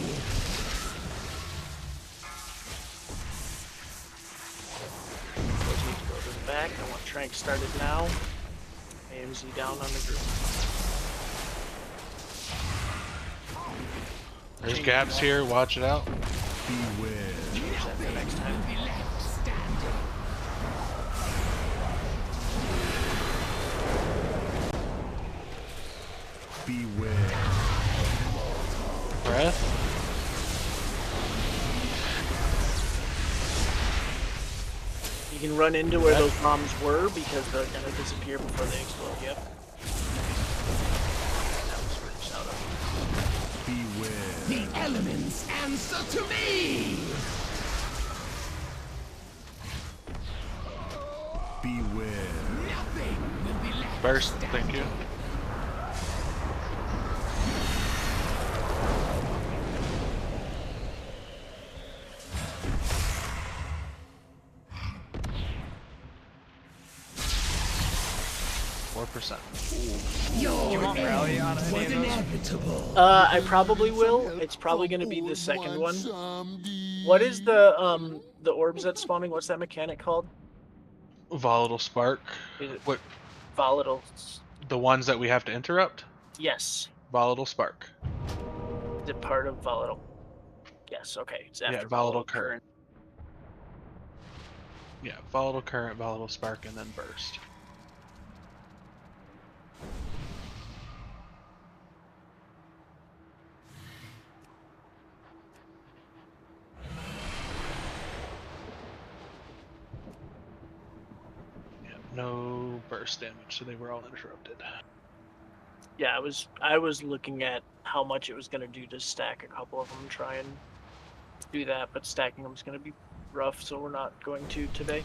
Back. I want Trank started now. AMZ down on the group. There's gaps here, watch it out. Beware. Change that for next time. Beware. Breath. You can run into where those bombs were because they're gonna disappear before they explode. Yep. That was where out of. Beware. The elements answer to me. Beware. Nothing will be left. Burst. Thank you. You won't rally on any of those? I probably will. It's probably going to be the second one. What is the orbs that's spawning? What's that mechanic called? Volatile spark. Is it What? volatile? The ones that we have to interrupt? Yes. Volatile spark. Is it part of volatile? Yes. Okay. It's after Yeah, volatile current. Yeah, volatile current, volatile spark, and then burst. No burst damage, so they were all interrupted. Yeah, I was looking at how much it was going to do to stack a couple of them, try and do that, but stacking them is going to be rough, so we're not going to today.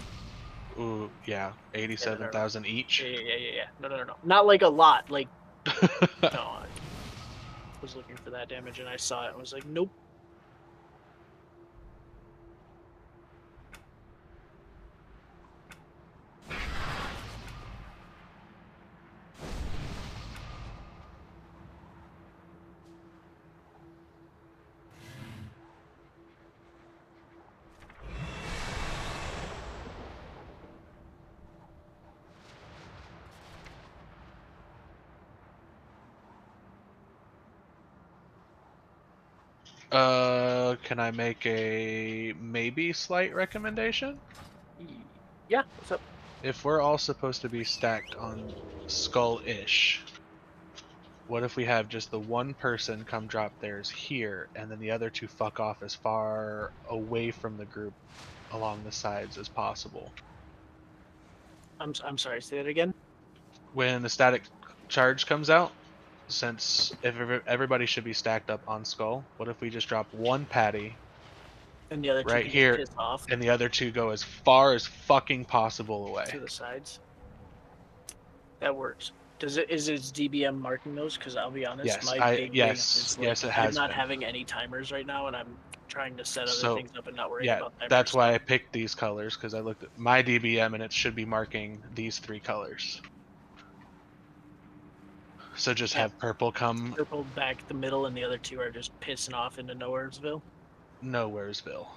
Ooh, yeah, 87,000 each. Yeah. No. Not like a lot. Like, no. I was looking for that damage and I saw it and was like, nope. Can I make a maybe slight recommendation? Yeah, what's up? If we're all supposed to be stacked on skull-ish, what if we have just the one person come drop theirs here, and then the other two fuck off as far away from the group along the sides as possible? I'm sorry, say that again? When the static charge comes out, since everybody should be stacked up on skull, what if we just drop one patty and the other two right here, piss off and the other two go as far as fucking possible away to the sides? That works. Is it DBM marking those? Because I'll be honest, yes, my big rig is like, yes, it has I'm not been. having any timers right now, and I'm trying to set other things up and not worry yeah, about timers. that's why I picked these colors, because I looked at my DBM and it should be marking these three colors. So just have purple come. Purple back the middle, and the other two are just pissing off into Nowheresville. Nowheresville.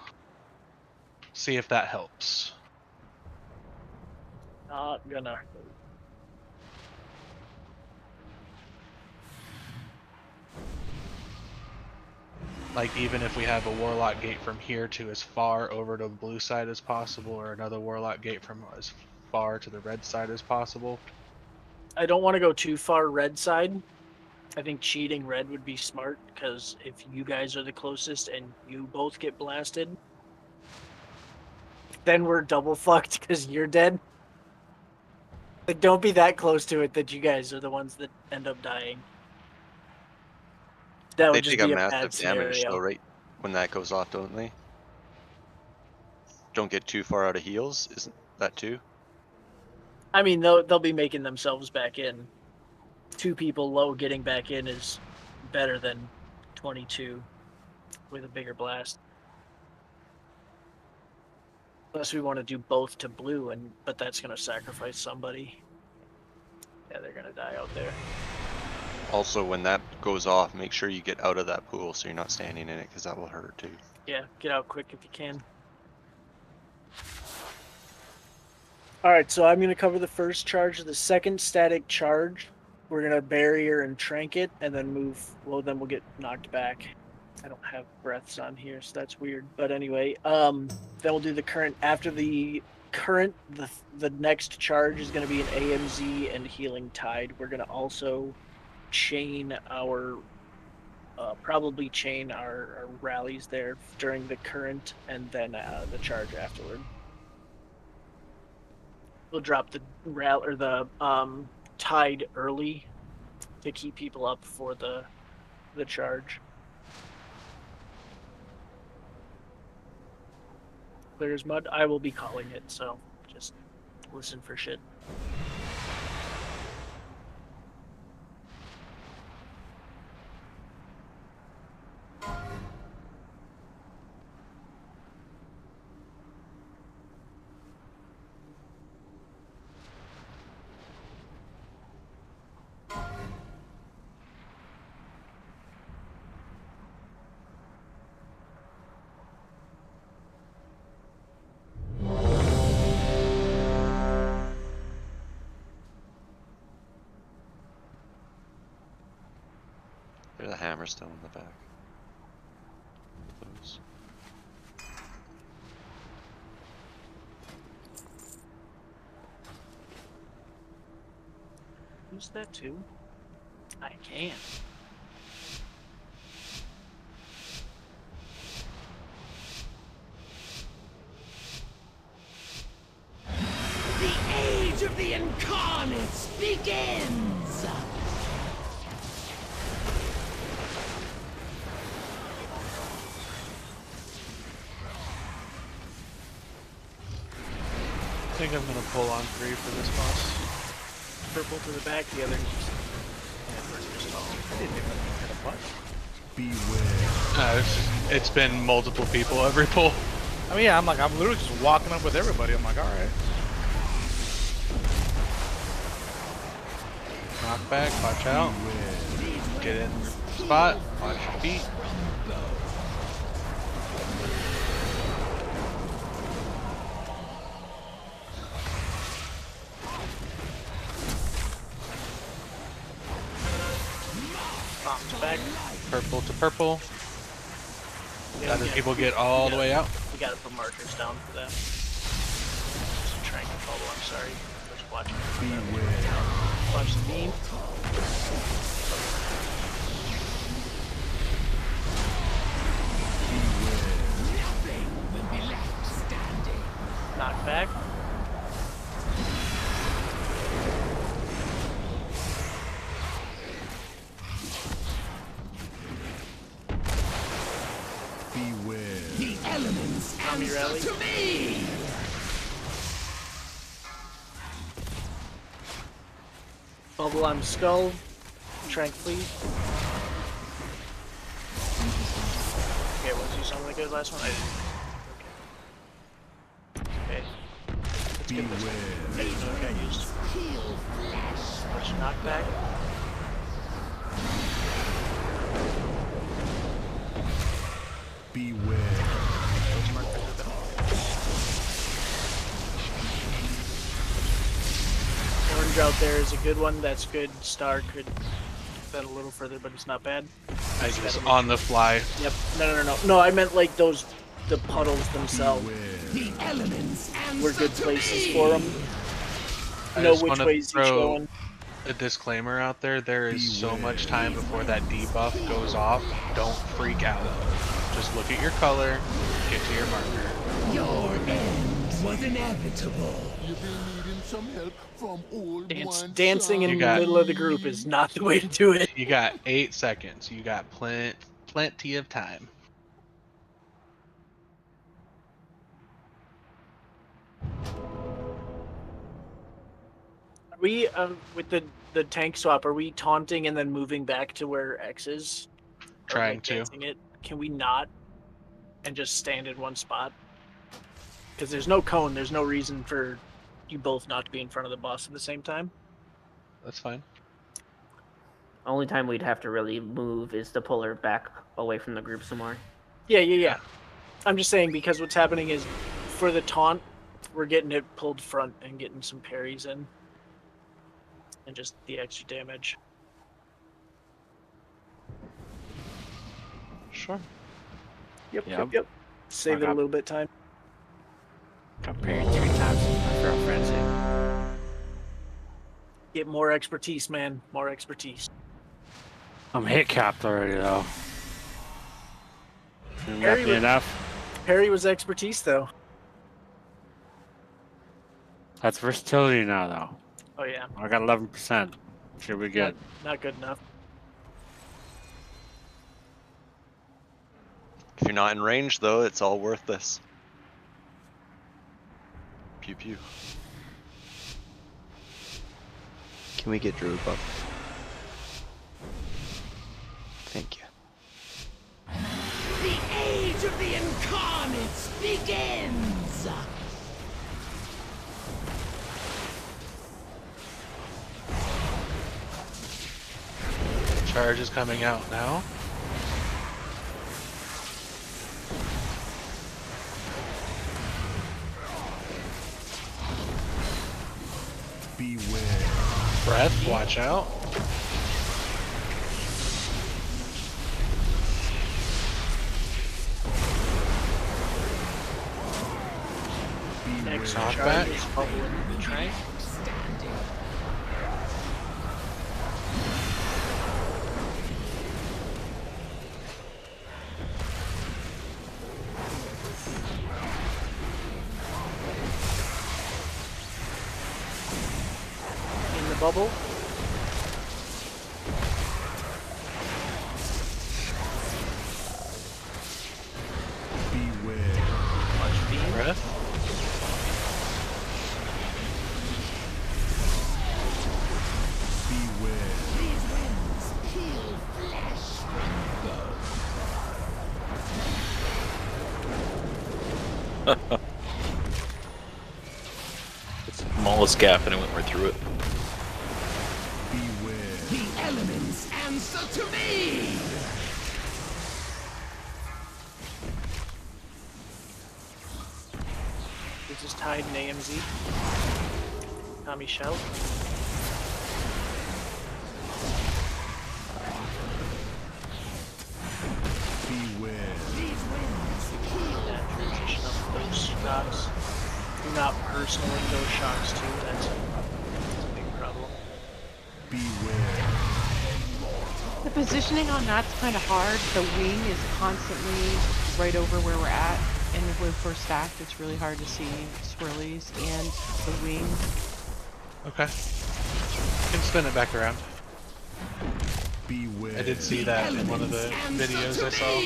See if that helps. Not gonna. Like, even if we have a warlock gate from here to as far over to the blue side as possible, or another warlock gate from as far to the red side as possible. I don't want to go too far red side. I think cheating red would be smart, because if you guys are the closest and you both get blasted, then we're double fucked because you're dead. Like, don't be that close to it that you guys are the ones that end up dying. That would They just take be a a bad massive damage scenario. though, right? When that goes off, don't they? Don't get too far out of heals, isn't that too? I mean, they'll be making themselves back in. 2 people low getting back in is better than 22 with a bigger blast. Unless we want to do both to blue, but that's going to sacrifice somebody. Yeah, they're going to die out there. Also, when that goes off, make sure you get out of that pool so you're not standing in it, because that will hurt too. Yeah, get out quick if you can. Alright, so I'm going to cover the first charge. The second static charge, we're going to barrier and trank it, and then move. Well, then we'll get knocked back. I don't have breaths on here, so that's weird. But anyway, then we'll do the current. After the current, the next charge is going to be an AMZ and Healing Tide. We're going to also chain our probably chain our rallies there during the current and then the charge afterward. We'll drop the tide early to keep people up for the charge. Clear as mud. I will be calling it, so just listen for shit. There's a hammer still in the back. Those. Use that too? I can. The age of the incarnates begins! I think I'm gonna pull on 3 for this boss. Purple to the back, the other just I didn't even hit a button. Beware. It's been multiple people every pull. I mean, yeah, I'm literally just walking up with everybody. I'm like, all right. Knockback, watch out. Get in your spot, watch your feet. Back. Purple to purple. Yeah, Other people get all the way out. We gotta put markers down for that. Just trying to follow, I'm sorry. Just watching. Watch the beam. Nothing will be left standing. Knock back. The elements answer to me! Bubble on skull. Trank, please. Okay, was he something good last one? I didn't. Okay. Let's get this one. Hey, you know what I used? Let's knock back. Beware. Orange out there is a good one. That's good. Star could have been a little further, but it's not bad. I just on the fly. Yep. No, I meant like the puddles themselves. The elements were good places for them. Know which ways he's going. A disclaimer out there: there is so much time before that debuff goes off. Don't freak out. Just look at your color, get to your marker. Your end was inevitable. You've been needing some help from old Dancing in the middle of the group is not the way to do it. You got 8 seconds. You got plenty of time. Are we with the tank swap? Are we taunting and then moving back to where X is? Trying to. It? Can we not? And just stand in one spot? Because there's no cone. There's no reason for you both not to be in front of the boss at the same time. That's fine. Only time we'd have to really move is to pull her back away from the group some more. Yeah. I'm just saying because what's happening is for the taunt, we're getting it pulled front and getting some parries in. And just the extra damage. Sure. Yep. Save it a little bit of time. Got parried 3 times with my girlfriend's in. Get more expertise, man. More expertise. I'm hit capped already though. Isn't that Harry be was, enough? Harry was expertise though. That's versatility now though. Oh yeah, I got 11%. Should be good. not good enough. If you're not in range, though, it's all worthless. Pew pew. Can we get Druid buff? Thank you. The age of the incarnates begins! Charge is coming out now. Beware. Breath, watch out. Next Knock charge back. is bubble in the train. In the bubble. Beware. Much beam. Breath. Beware. These winds peel flesh from bone. It's the smallest gap and it went right through it. Beware. The elements answer to me! This is tied in AMZ. Tommy Shell. Beware. These winds peel That transition of those shocks. Do not personally those shocks too. That's a big problem. Beware. The positioning on that's kind of hard. The wing is constantly right over where we're at, and if we're stacked, it's really hard to see swirlies and the wing. Okay. Can spin it back around. Beware. I did see that in one of the videos I saw.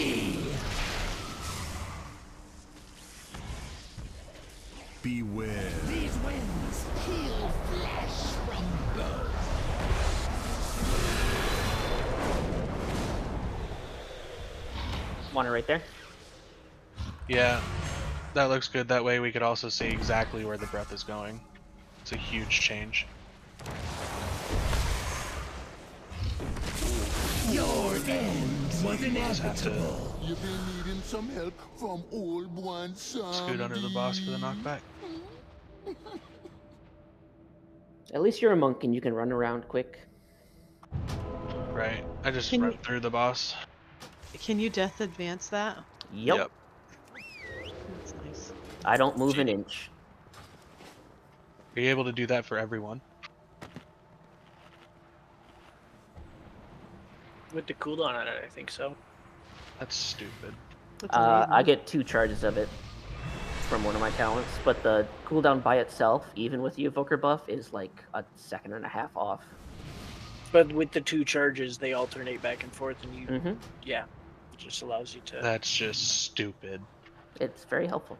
Beware. These winds peel flesh from bone. Want it right there? Yeah, that looks good. That way we could also see exactly where the breath is going. It's a huge change. Your end was inevitable. You've been needing some help from old one Scoot under the boss for the knockback. At least you're a monk and you can run around quick. Right. I just Can run you- through the boss. Can you death advance that? Yep. That's nice. I don't move an inch. Are you able to do that for everyone? With the cooldown on it, I think so. That's stupid. I get 2 charges of it from one of my talents, but the cooldown by itself, even with the evoker buff, is like a second and a half off. But with the 2 charges, they alternate back and forth, and you, Mm-hmm. yeah, it just allows you to. That's just stupid. It's very helpful.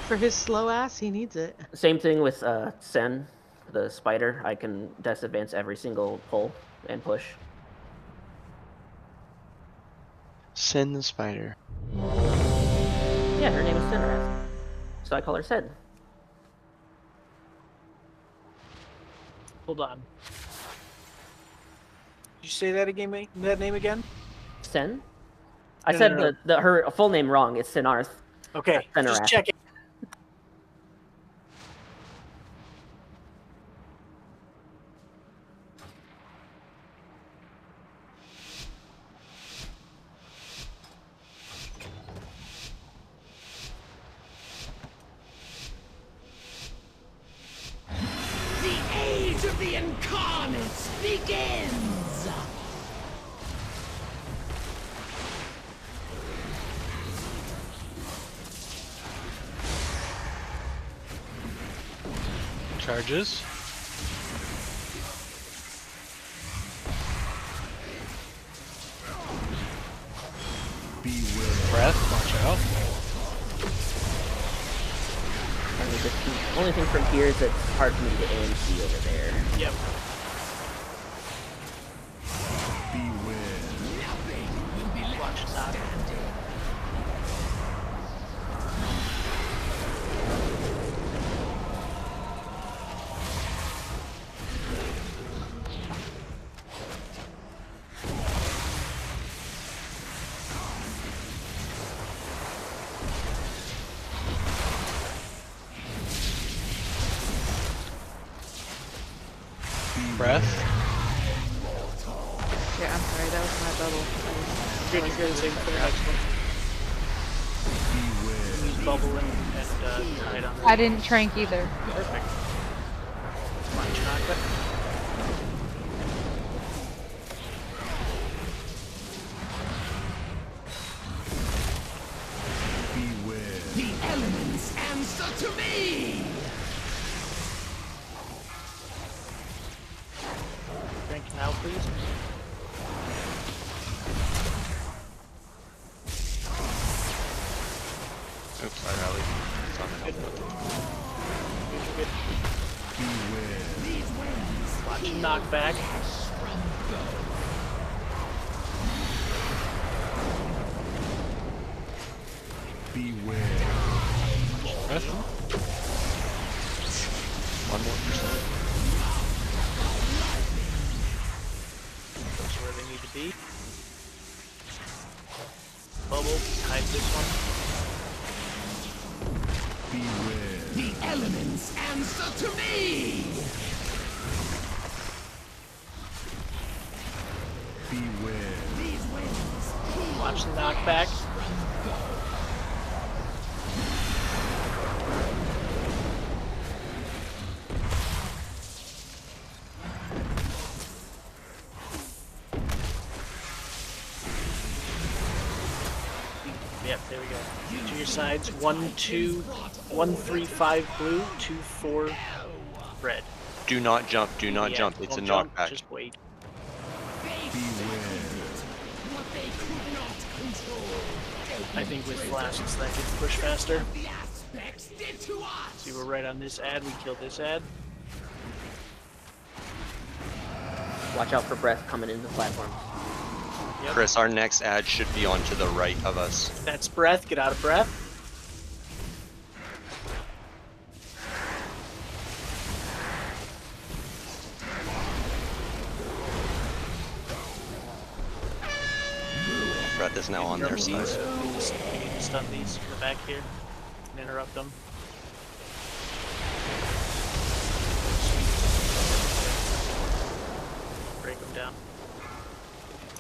For his slow ass, he needs it. Same thing with Sen, the spider. I can death advance every single pull and push. Send the spider. Yeah, her name is Senrath, so I call her Sen. Hold on. Did you say that again? That name again? Sen? I No, said no, no. her full name wrong. It's Senarth. Okay, just Senarath. checking. The age of the incarnates begins! charges. Breath, watch out. I mean, the only thing from here is that it's hard for me to get AMC over there. Yep. Watch that. Breath. Yeah, I'm sorry, that was my bubble. Good, you're the same for the next one. Use bubble and hide on I didn't trank either. Perfect. Watch knock. The elements answer to me! Drink now, please. Oops, I rallied. It's on the help. Watch knock back. Beware. Breath. 1 more percent. Those are where they need to be. Bubble, hide this one. Beware. The elements answer to me! Beware. These winds. Watch the knockback. Yep, there we go. To your sides. 1, 2, 1, 3, 5 blue, 2, 4 red. Do not jump, do not Yeah, jump. It's a don't jump, knockback. Just wait. I think with flasks that gets pushed faster. See, we're right on this ad. We killed this ad. Watch out for breath coming into the platform. Yep. Chris, our next ad should be on to the right of us. That's breath. Get out of breath. Breath is now on their side. We need to stun these in the back here and interrupt them. Break them down.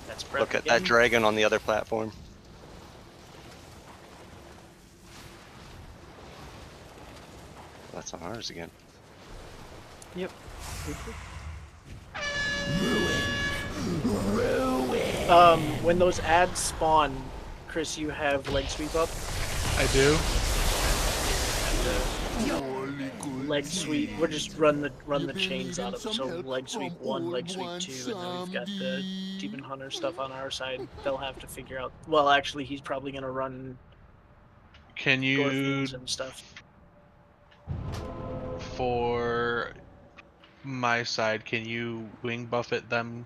That's breath. Look at again. that dragon on the other platform. That's on ours again. Yep. When those ads spawn, Chris, you have leg sweep up. I do. Leg sweep. We'll just run the chains out of them. So leg sweep 1, leg sweep 2, and then we've got the demon hunter stuff on our side. They'll have to figure out. Well, actually, he's probably gonna run. Can you, Gorfians and stuff. for my side, can you wing buffet them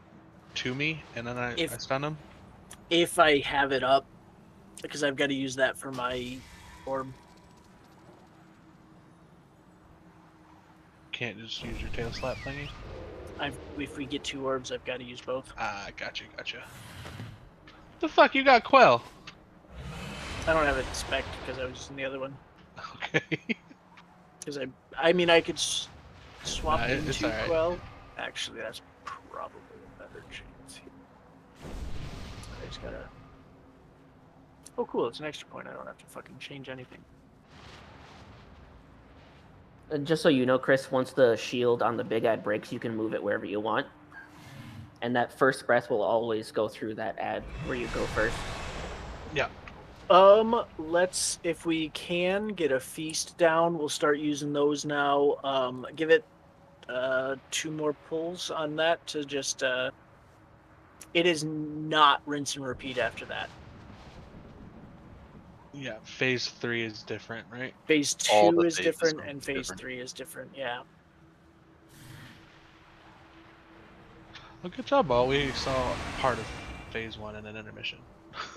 to me and then I stun them? If I have it up, because I've got to use that for my orb. Can't just use your tail slap thingy? If we get 2 orbs, I've got to use both. Ah, gotcha. The fuck, you got Quell? I don't have it spec because I was using the other one. Okay. Because I mean, I could swap Nah, it's into alright. Quell. Actually, that's probably a better chance here. I just gotta. Oh, cool! It's an extra point. I don't have to fucking change anything. Just so you know, Chris, once the shield on the big ad breaks, you can move it wherever you want. And that first breath will always go through that ad where you go first. Yeah. Let's, if we can, get a feast down. We'll start using those now. Give it 2 more pulls on that to just. It is not rinse and repeat after that. Yeah, phase 3 is different, right? Phase All 2 the is phases different, are and phase different. 3 is different. Yeah. Well, good job, all. We saw part of phase 1 in an intermission.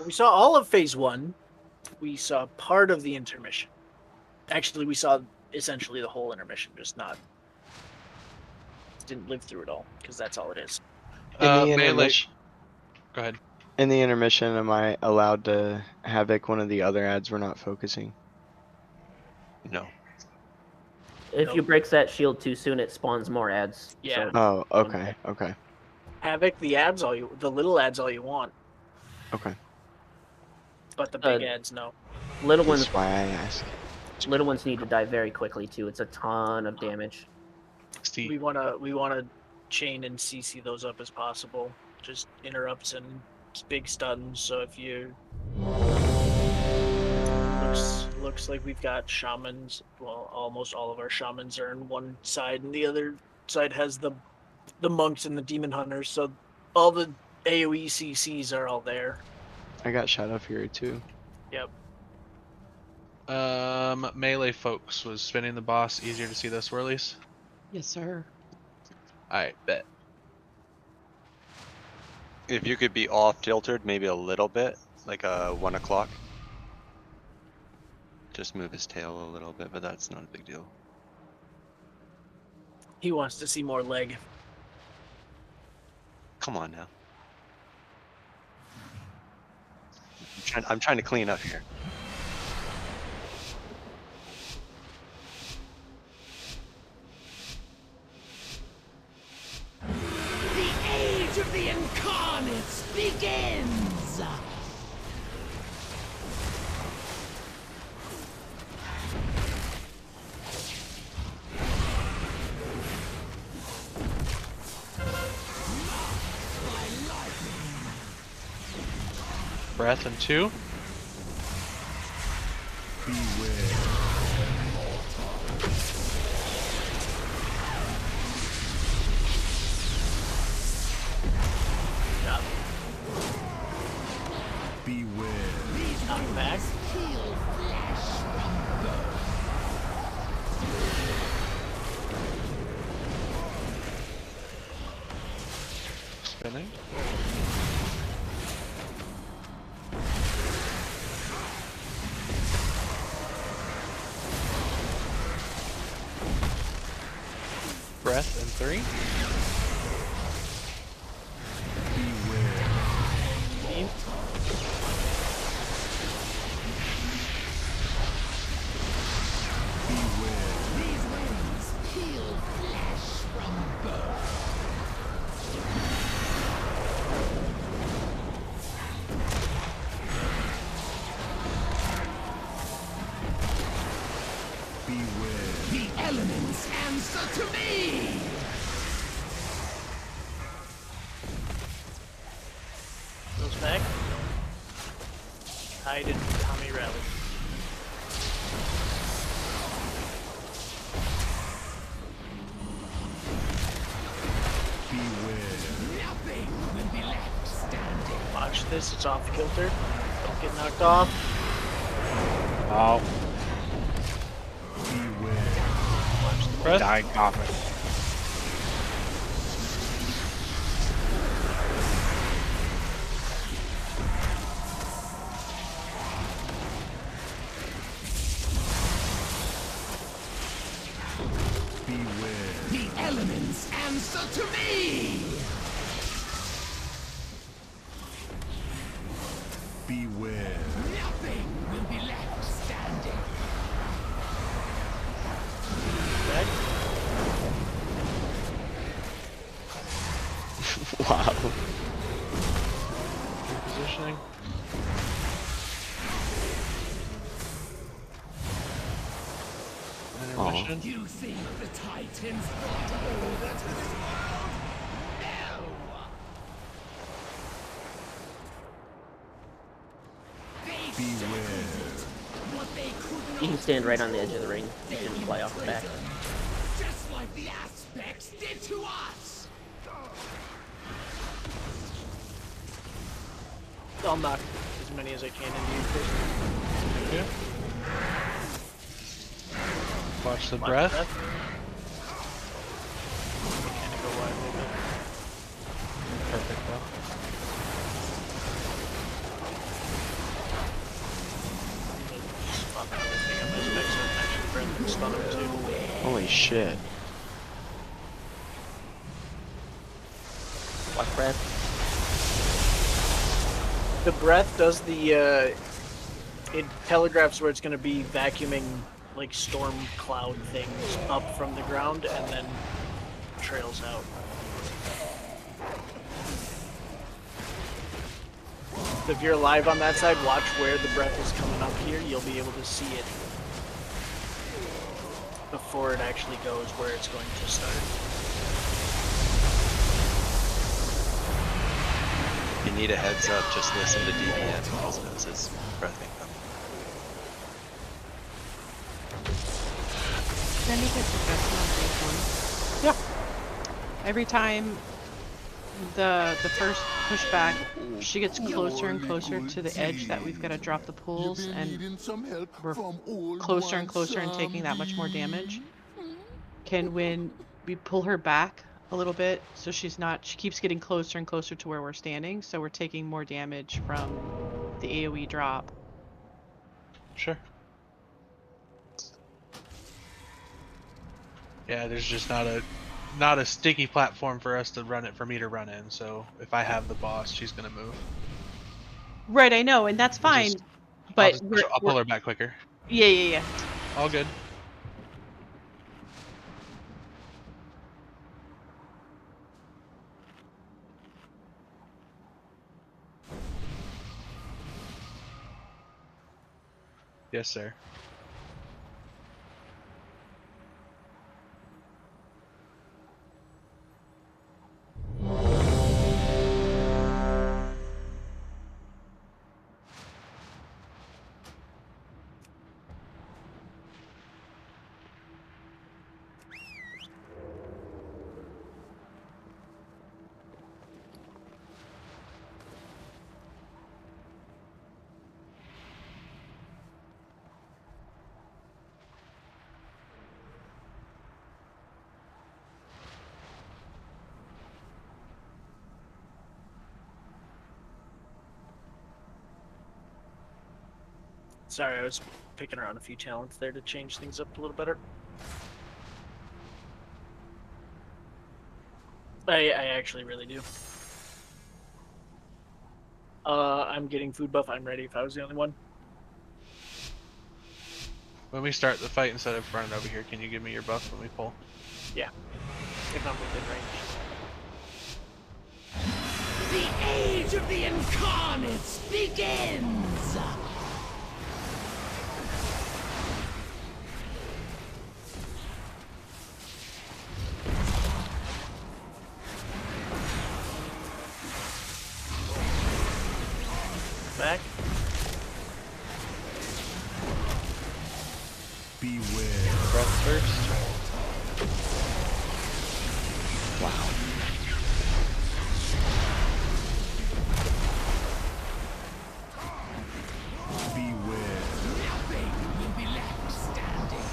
We saw all of phase 1. We saw part of the intermission. Actually, we saw essentially the whole intermission, just not. Didn't live through it all, because that's all it is. In the Melee. intermission, Go ahead. in the intermission, am I allowed to havoc one of the other ads we're not focusing? No. If you breaks that shield too soon, it spawns more ads. Yeah. So Oh, okay, okay, Havoc the little ads all you want, okay. but the big ads no. little ones. That's why I ask. Little ones need to die very quickly too. It's a ton of damage. We wanna chain and CC those up as possible. Just interrupts and big stuns. So if you looks like we've got shamans. Well, almost all of our shamans are in one side, and the other side has the monks and the demon hunters. So all the AoE CCs are all there. I got Shadow Fury too. Yep. Melee folks, was spinning the boss easier to see those swirlies? Yes, sir. I bet. If you could be off tilted, maybe a little bit, like 1 o'clock. Just move his tail a little bit, but that's not a big deal. He wants to see more leg. Come on now. I'm trying to clean up here. The age of the incarnates begins! Breath and 2. Knock back. Spinning. Breath and 3. Beam. These winds peel flesh from birth. Beware. The elements answer to me! Goes back. Hide in Tommy Rally. Nothing will be left standing. Watch this, it's off kilter. Don't get knocked off. Oh. Watch the Breath. Dying coffin. The elements answer to me! Beware. Nothing will be left standing. back. Wow. Positioning. Intermission. You think the Titans brought order to this world? No! Beware. What they could You can not stand right on the edge of the ring. You can fly off the back. just like the asp aspects did to us. I'll knock as many as I can into you, Chris. Yeah. Watch the breath. Mechanical wide movement. Perfect though. Swap everything on my specs so I can actually breath and stun him too. Holy shit. Watch breath. The breath does the, it telegraphs where it's going to be vacuuming, like, storm cloud things up from the ground and then trails out. So if you're alive on that side, watch where the breath is coming up here. You'll be able to see it before it actually goes where it's going to start. If you need a heads up, just listen to DPN because it knows his breathing coming. Can I make a suggestion on phase 1? Yeah. Every time the first pushback, she gets closer and closer to the edge that we've got to drop the pools, and we're closer and closer and taking that much more damage. When we pull her back a little bit, so she keeps getting closer and closer to where we're standing, so we're taking more damage from the AoE drop. Sure. Yeah, there's just not a sticky platform for me to run in, so if I have the boss, she's gonna move. Right, I know, and that's fine, but I'll pull her back quicker. Yeah. All good. Yes, sir. Sorry, I was picking around a few talents there to change things up a little better. I actually really do. I'm getting food buff. I'm ready if I was the only one. When we start the fight, instead of running over here, can you give me your buff when we pull? Yeah. If I'm within range. The age of the incarnates begins! Back. Beware. Breath first. Wow. Beware. Nothing will be left standing.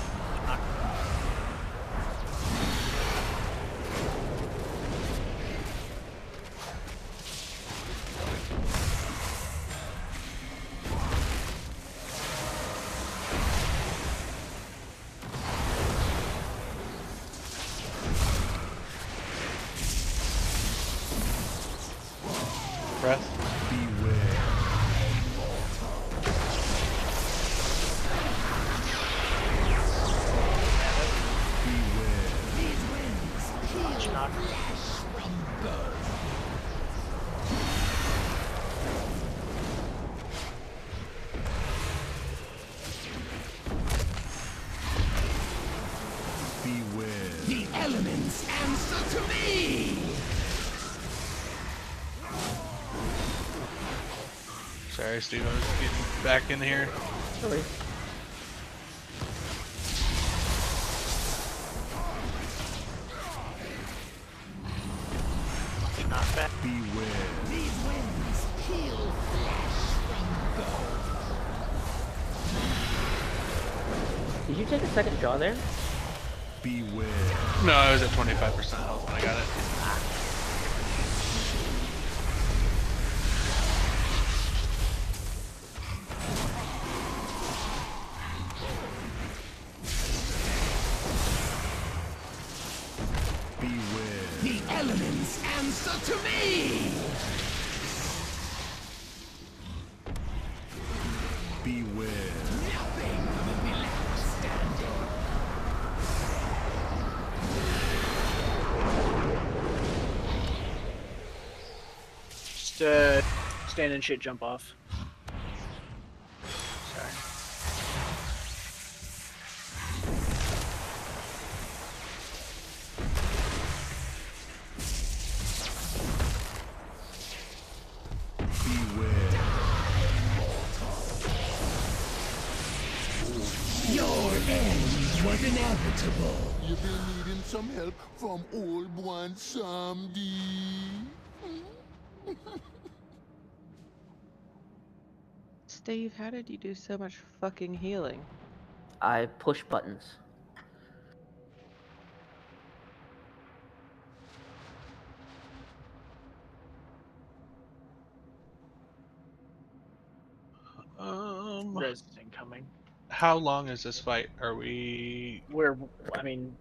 Breath. The elements answer to me! Sorry, Steve, I was getting back in here. Sorry. back. Beware. These winds peel flesh from bone. Did you take a second jaw there? Beware. No, I was at 25% health when I got it. Beware. The elements answer to me. Beware. Nothing will be left standing. Just stand and shit, jump off. Sorry. Your end was inevitable. You've been needing some help from old one someday. Steve, how did you do so much fucking healing? I push buttons. Res is incoming. How long is this fight? Are we? I mean,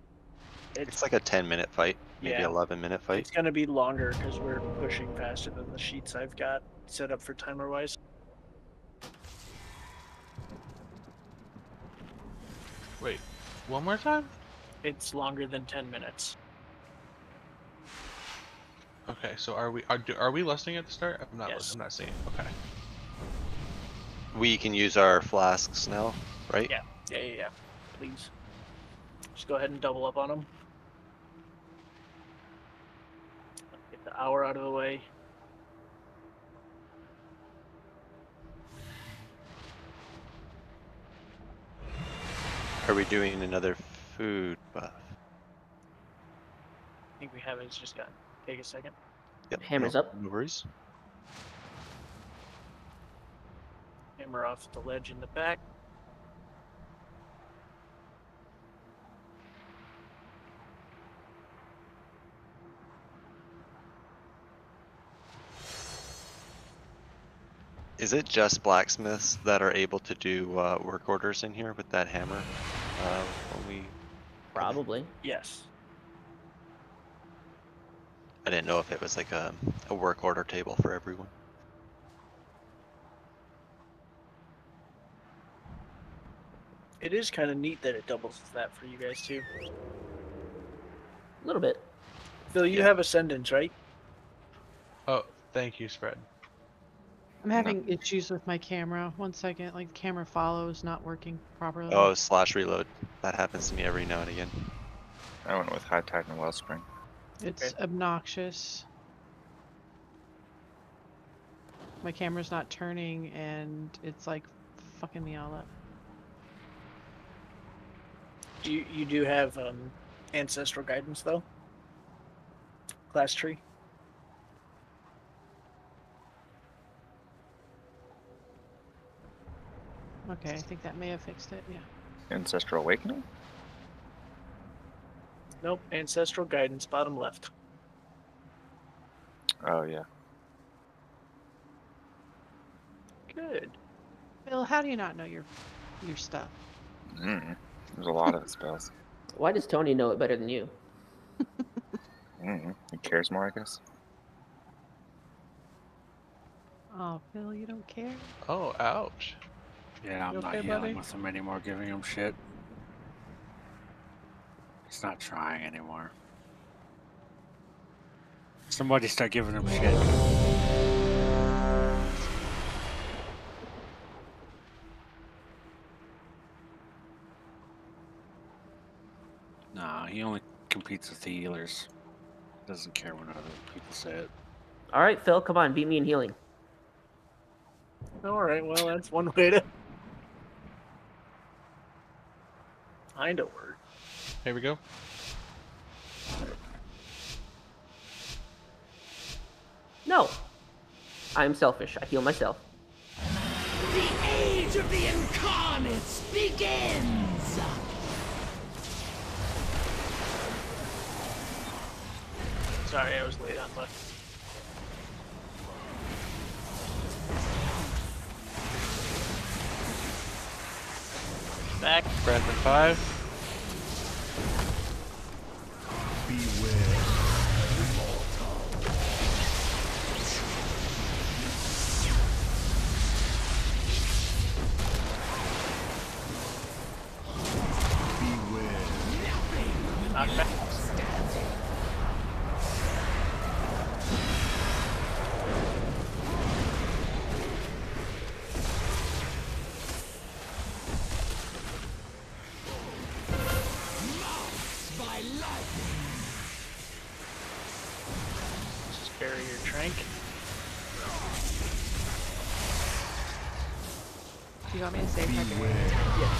It's like a 10-minute fight, maybe yeah, 11-minute fight. It's gonna be longer because we're pushing faster than the sheets I've got set up for timer wise. Wait, one more time? It's longer than 10 minutes. Okay, so are we listening at the start? I'm not. Yes. I'm not seeing. Okay. We can use our flasks now, right? Yeah. Please. Just go ahead and double up on them. Get the hour out of the way. Are we doing another food buff? I think we have it. It's just got take a second. Yep. Hammers no, up. No worries. Hammer off the ledge in the back. Is it just blacksmiths that are able to do work orders in here with that hammer? When we... Probably. Yes. I didn't know if it was like a work order table for everyone. It is kind of neat that it doubles as that for you guys too. A little bit. Phil, you have Ascendance, right? Oh, thank you, Spread. I'm having issues with my camera. One second, like camera follow is not working properly. Oh, /reload. That happens to me every now and again. I went with High Tide and Wellspring. It's obnoxious. My camera's not turning and it's like fucking me all up. You do have Ancestral Guidance though? Class tree? Okay, I think that may have fixed it, yeah. Ancestral Awakening? Nope, Ancestral Guidance, bottom left. Oh, yeah. Good. Bill, how do you not know your stuff? There's a lot of spells. Why does Tony know it better than you? He cares more, I guess. Oh, Bill, you don't care? Oh, ouch. Yeah, I'm You not okay, healing buddy? with him anymore, giving him shit. He's not trying anymore. Somebody start giving him shit. No, he only competes with the healers. Doesn't care when other people say it. All right, Phil, come on, beat me in healing. All right, well, that's one way to kind of work. Here we go. No. I'm selfish. I heal myself. The age of the incarnates begins! Sorry, I was late on luck. Back. Brandon 5. Beware. Knock back. Just bury your trank. Do you want me to save Tucker? Yes.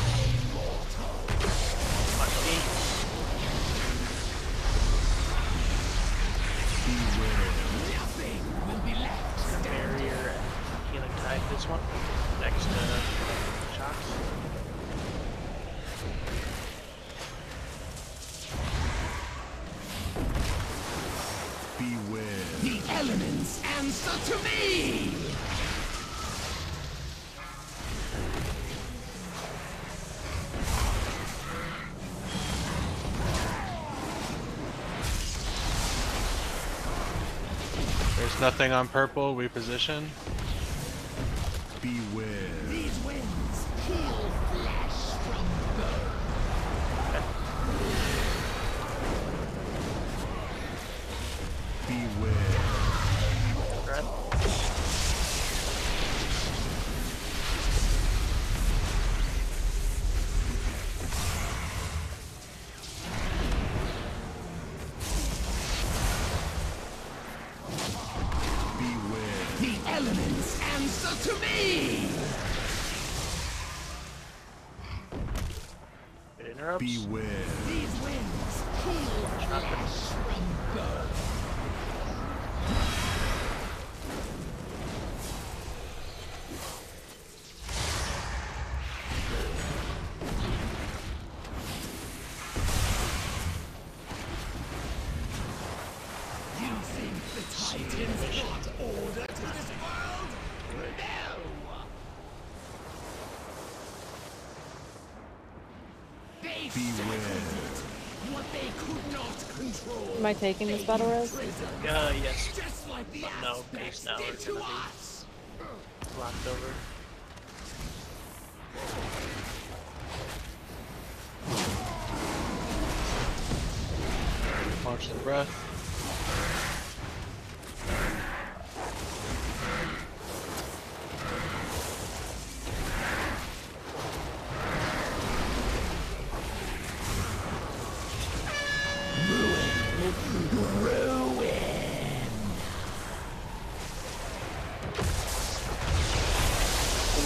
Watch me. Nothing will be left. Barrier and healing tide this one. Next shocks. Beware. The elements answer to me! There's nothing on purple. We position. Beware. These winds peel flesh from bone. Beware. The elements answer to me! It interrupts. Beware. These winds peel flesh from bone. You think the Titans brought order to this world? No! They celebrated what they could not control. Am I taking this battle rose? Yes. Just like the No, base now are did gonna to be us. locked over. Launch the breath.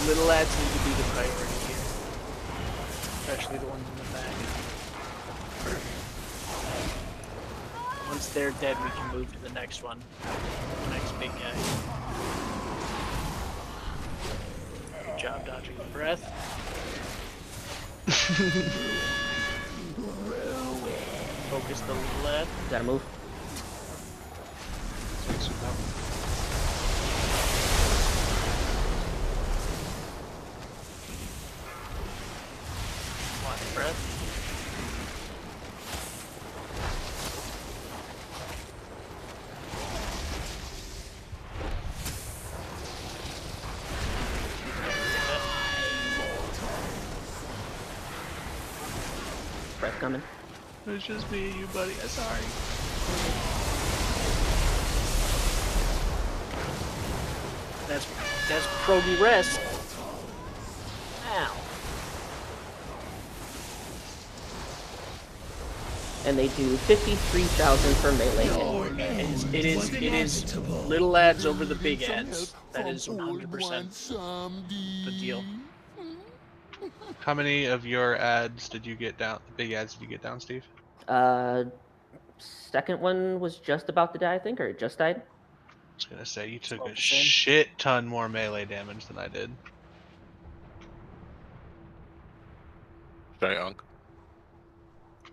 The little lads need to be the priority here. Especially the ones in the back. Once they're dead, we can move to the next one. The next big guy. Good job dodging the breath. Focus the lead. Gotta move. Watch breath. Breath coming. It's just me and you, buddy. I'm sorry. That's Progy rest. Ow. And they do 53,000 for melee. It is little lads over the big ads. That is 100% the deal. How many of your ads did you get down? The big ads did you get down, Steve? Second one was just about to die, I think, or it just died. was gonna say you took about a the same. shit ton more melee damage than I did. Should I unk?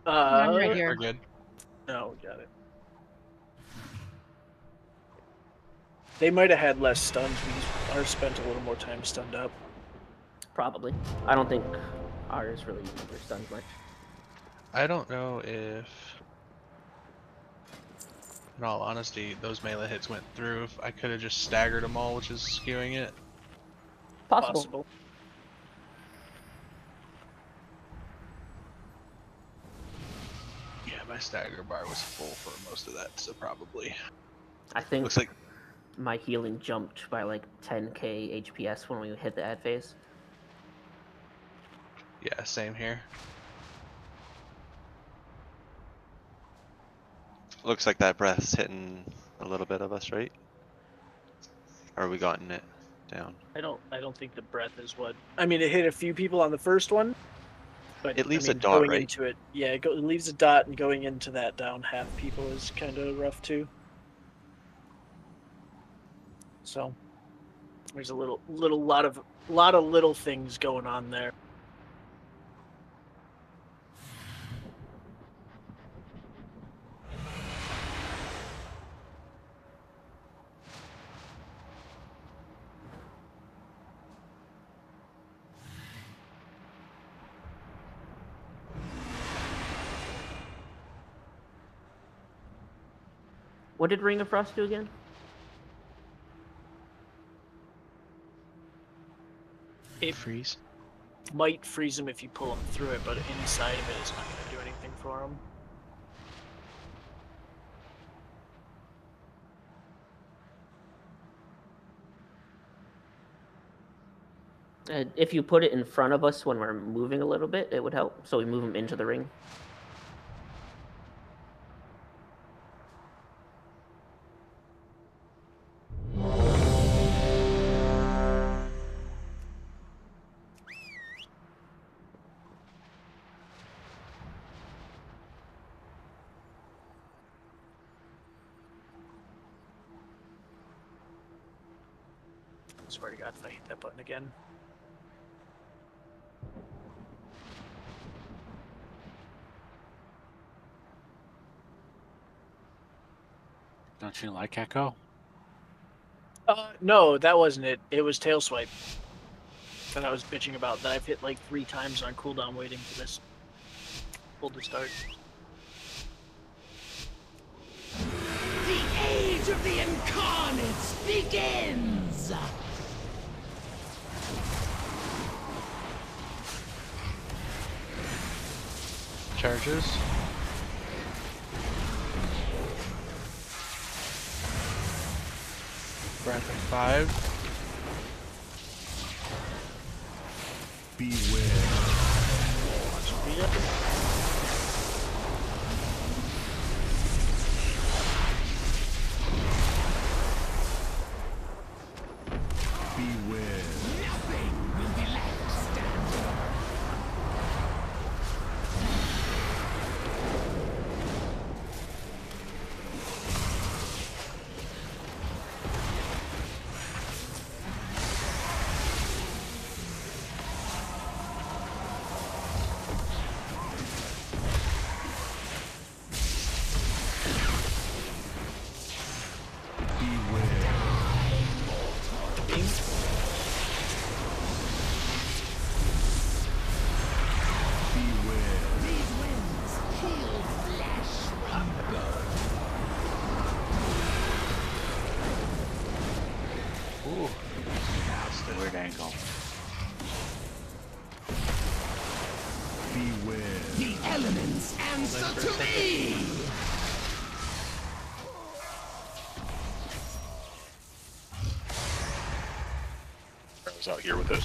I'm right We're here. good. No, we got it. They might have had less stuns. Ours spent a little more time stunned up. Probably. I don't think ours really used their stuns much. I don't know if, in all honesty, those melee hits went through. If I could have just staggered them all, which is skewing it. Possible. Yeah, my stagger bar was full for most of that, so probably. I think Looks like my healing jumped by like 10k HPS when we hit the ad phase. yeah, same here. Looks like that breath's hitting a little bit of us, right? Or are we gotten it down? I don't think the breath is what. I mean, it hit a few people on the first one, but It leaves I mean, a dot, going right? into it, yeah, it leaves a dot, and going into that down half people is kind of rough too. So there's a lot of little things going on there. What did Ring of Frost do again? It freeze. Might freeze him if you pull him through it, but inside of it is not going to do anything for him. If you put it in front of us when we're moving a little bit, it would help. So we move him into the ring. Swear to God, if I hit that button again. Don't you like Echo? No, that wasn't it. It was Tail Swipe that I was bitching about. That I've hit like 3 times on cooldown waiting for this pull to start. The age of the incarnates begins! Charges. Breath of 5. Beware. Beware. Nothing will be left standing. Weird angle. Beware. The elements answer to me! I was out here with it.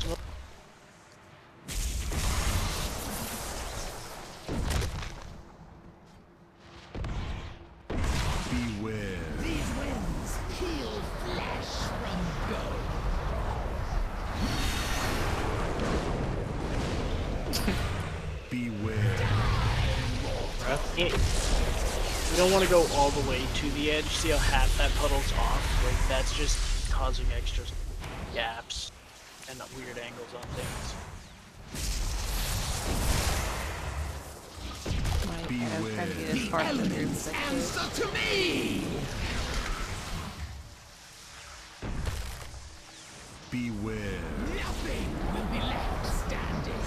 Beware. These winds peel flesh from bone. Beware. We don't want to go all the way to the edge. See how half that puddle's off? Like, that's just causing extra gaps and weird angles on things. I was trying to get as far as I Answer to me! Beware. Nothing will be left standing.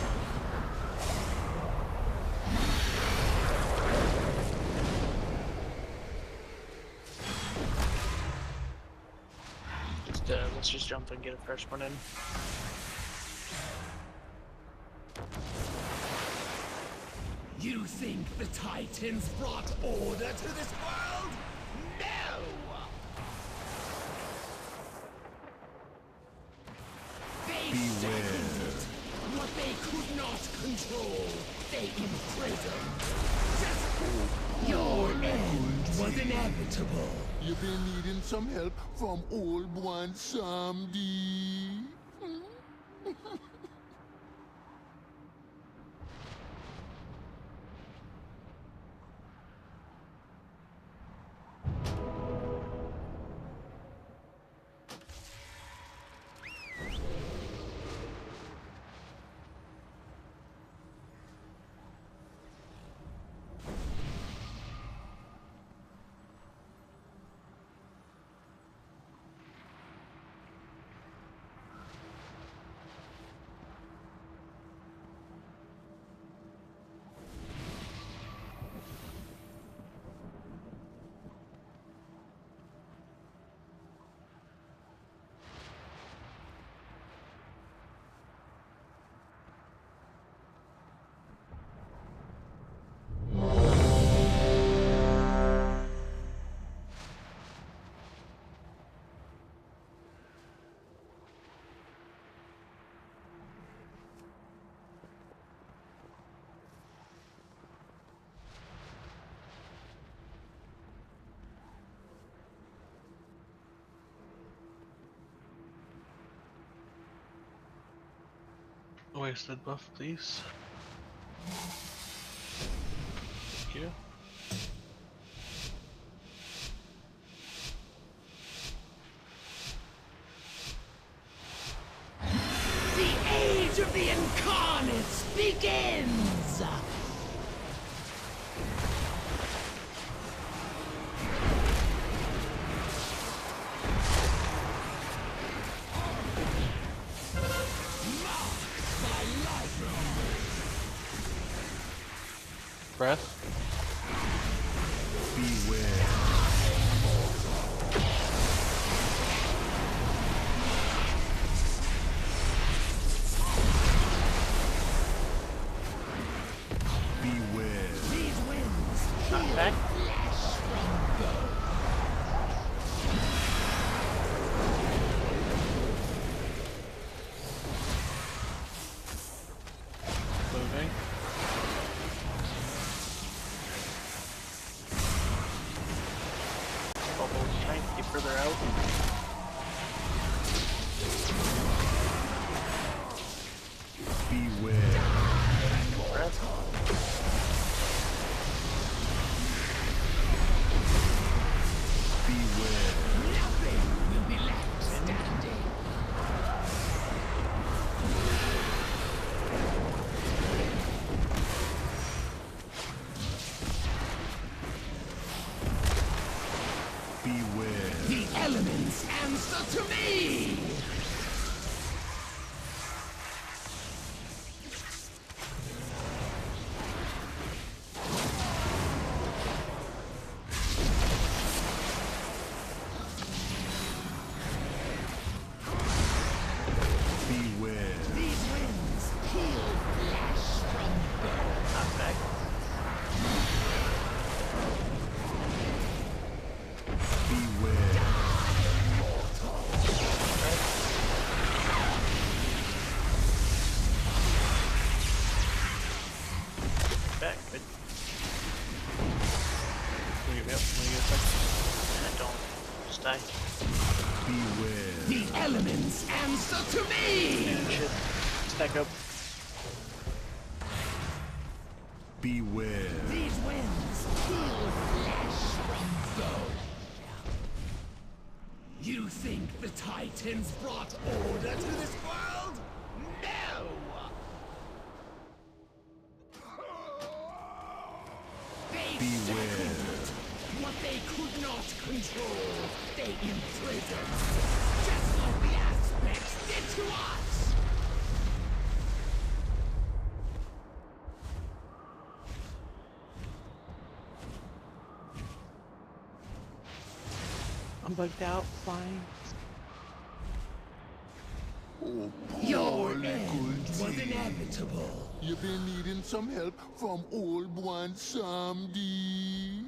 Let's just jump and get a fresh one in. You think the Titans brought order to this world? No! They seconded what they could not control. They imprisoned. Your end was inevitable. You've been needing some help from old one someday. Wasted buff, please. Thank you. The age of the incarnates begins! Breath. Beware. Beware. These winds heal flesh from bone. Moving. Bubbles trying to get further out. Beware. Breath. Beware. Nothing will be left standing. Beware. The elements answer to me! Beware. These winds heal flesh from bone. Not back. Beware. Back, but don't. Just die. Beware. The elements answer to me! Shit. Stack up. Beware. These winds heal flesh You think the Titans brought order to this world? No! They sacred what they could not control, they imprisoned. Just like the aspects did to us! I'm bugged out, flying. Your end was inevitable. You've been needing some help from old one someday.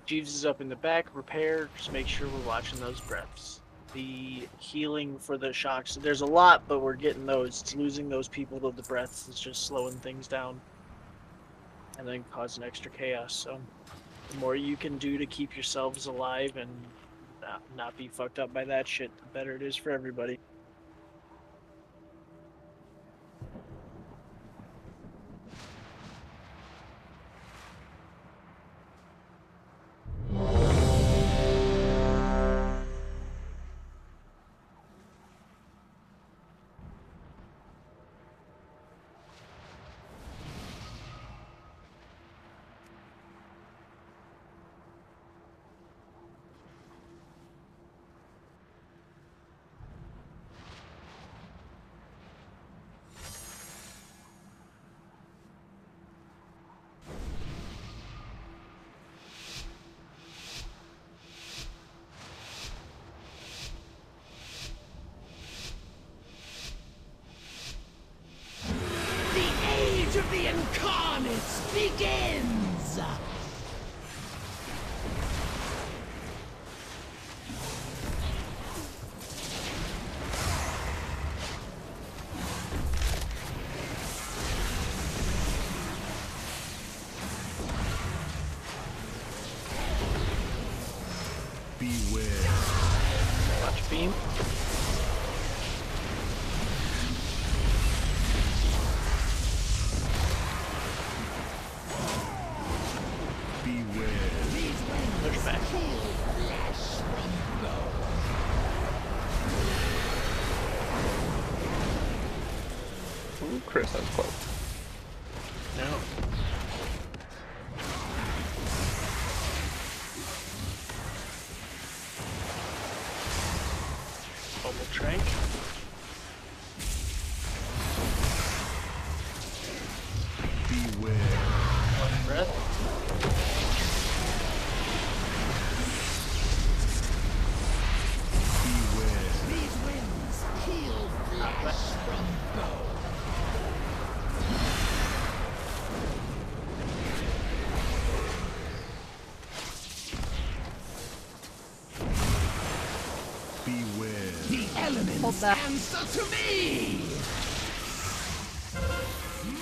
Jeeves is up in the back, repair, just make sure we're watching those breaths. The healing for the shocks, there's a lot, but we're getting those. It's losing those people to the breaths is just slowing things down and then causing extra chaos. So the more you can do to keep yourselves alive and not be fucked up by that shit, the better it is for everybody. Of the Incarnates begins! Beware. Watch beam. Ooh, Chris, that was close. No. Bubble trank. Beware. One breath. These winds heal flesh from bone. Beware. The elements answer to me!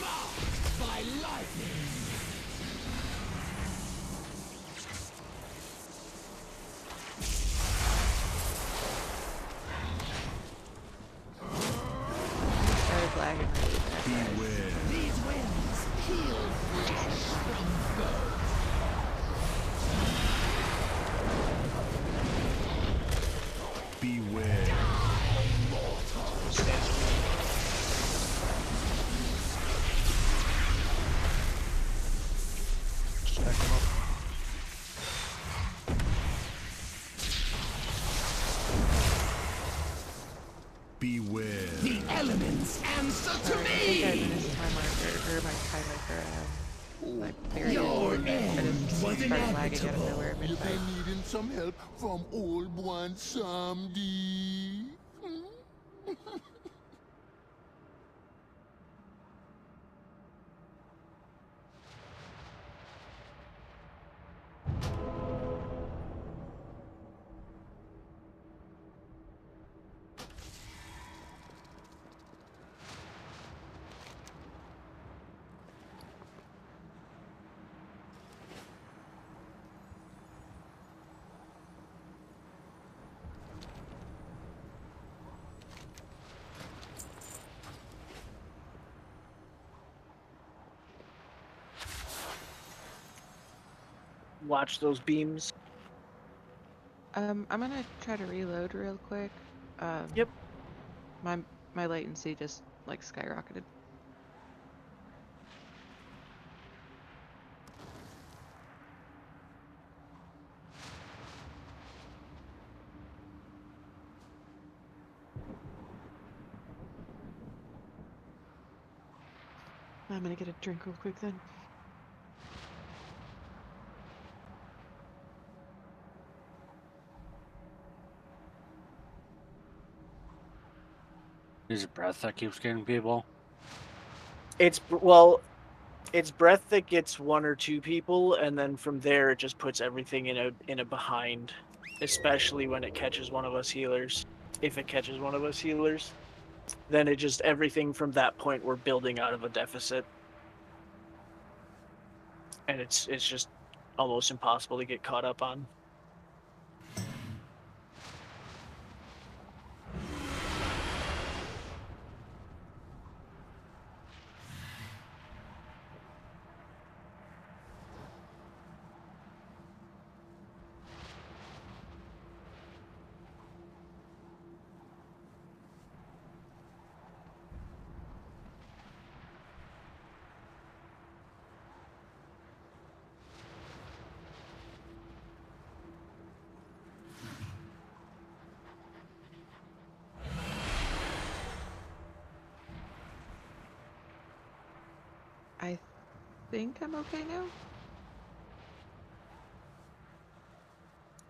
Marked by lightning. Started lagging really bad. Beware. These winds heal flesh from bone. Beware. Stack them up. Beware. The elements answer to I me! think I missed my marker, or my time marker. Like, there Your I end just was started lagging out of inevitable. nowhere You've mid-fight. been needing some help from old one someday. watch those beams. I'm gonna try to reload real quick. Yep. My latency just like skyrocketed. I'm gonna get a drink real quick then. Is it breath that keeps getting people? It's breath that gets one or two people, and then from there it just puts everything in a bind, especially when it catches one of us healers. If it catches one of us healers, then it just everything from that point we're building out of a deficit, and it's just almost impossible to get caught up on. I think I'm okay now.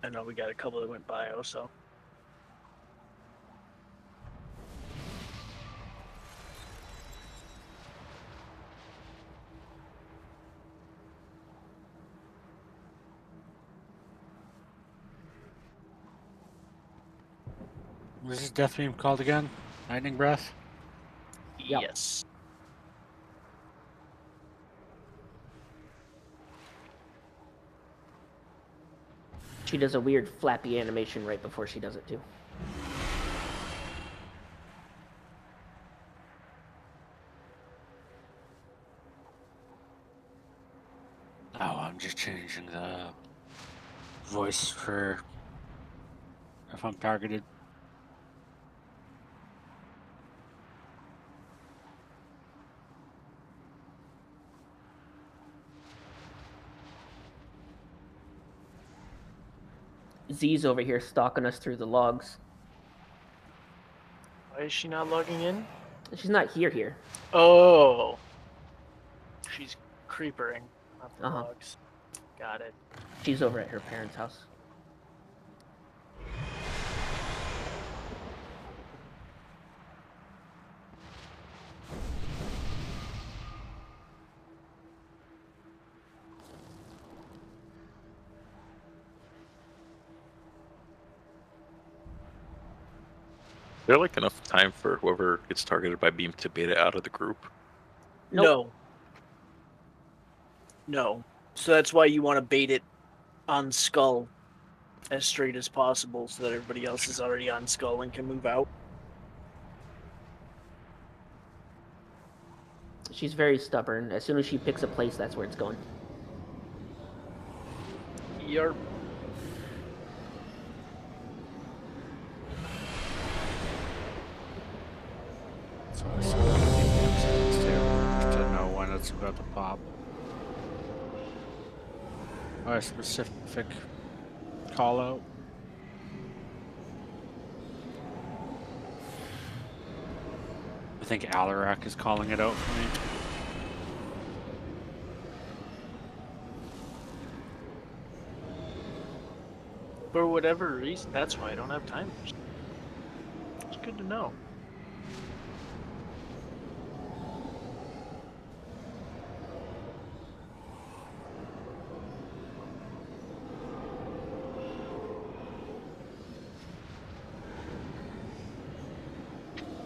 I know we got a couple that went bio, so. What is this death beam called again? Lightning breath? Yes. She does a weird flappy animation right before she does it too. Oh, I'm just changing the voice for if I'm targeted. Z's over here stalking us through the logs. Why is she not logging in? She's not here. Oh. She's creepering up the Uh-huh. logs. Got it. She's over at her parents' house. Is there like enough time for whoever gets targeted by beam to bait it out of the group? Nope. No. So that's why you want to bait it on skull as straight as possible so that everybody else is already on skull and can move out. She's very stubborn. As soon as she picks a place, that's where it's going. You're So I set up the settings too to know when it's about to pop. Or a specific call out. I think Alarak is calling it out for me. for whatever reason. That's why I don't have time. It's good to know.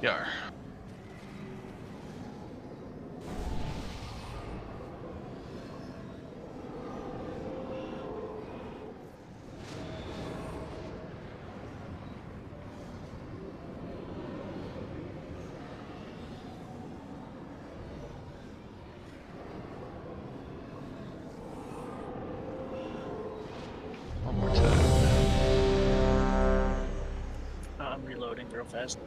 Yar. real fast.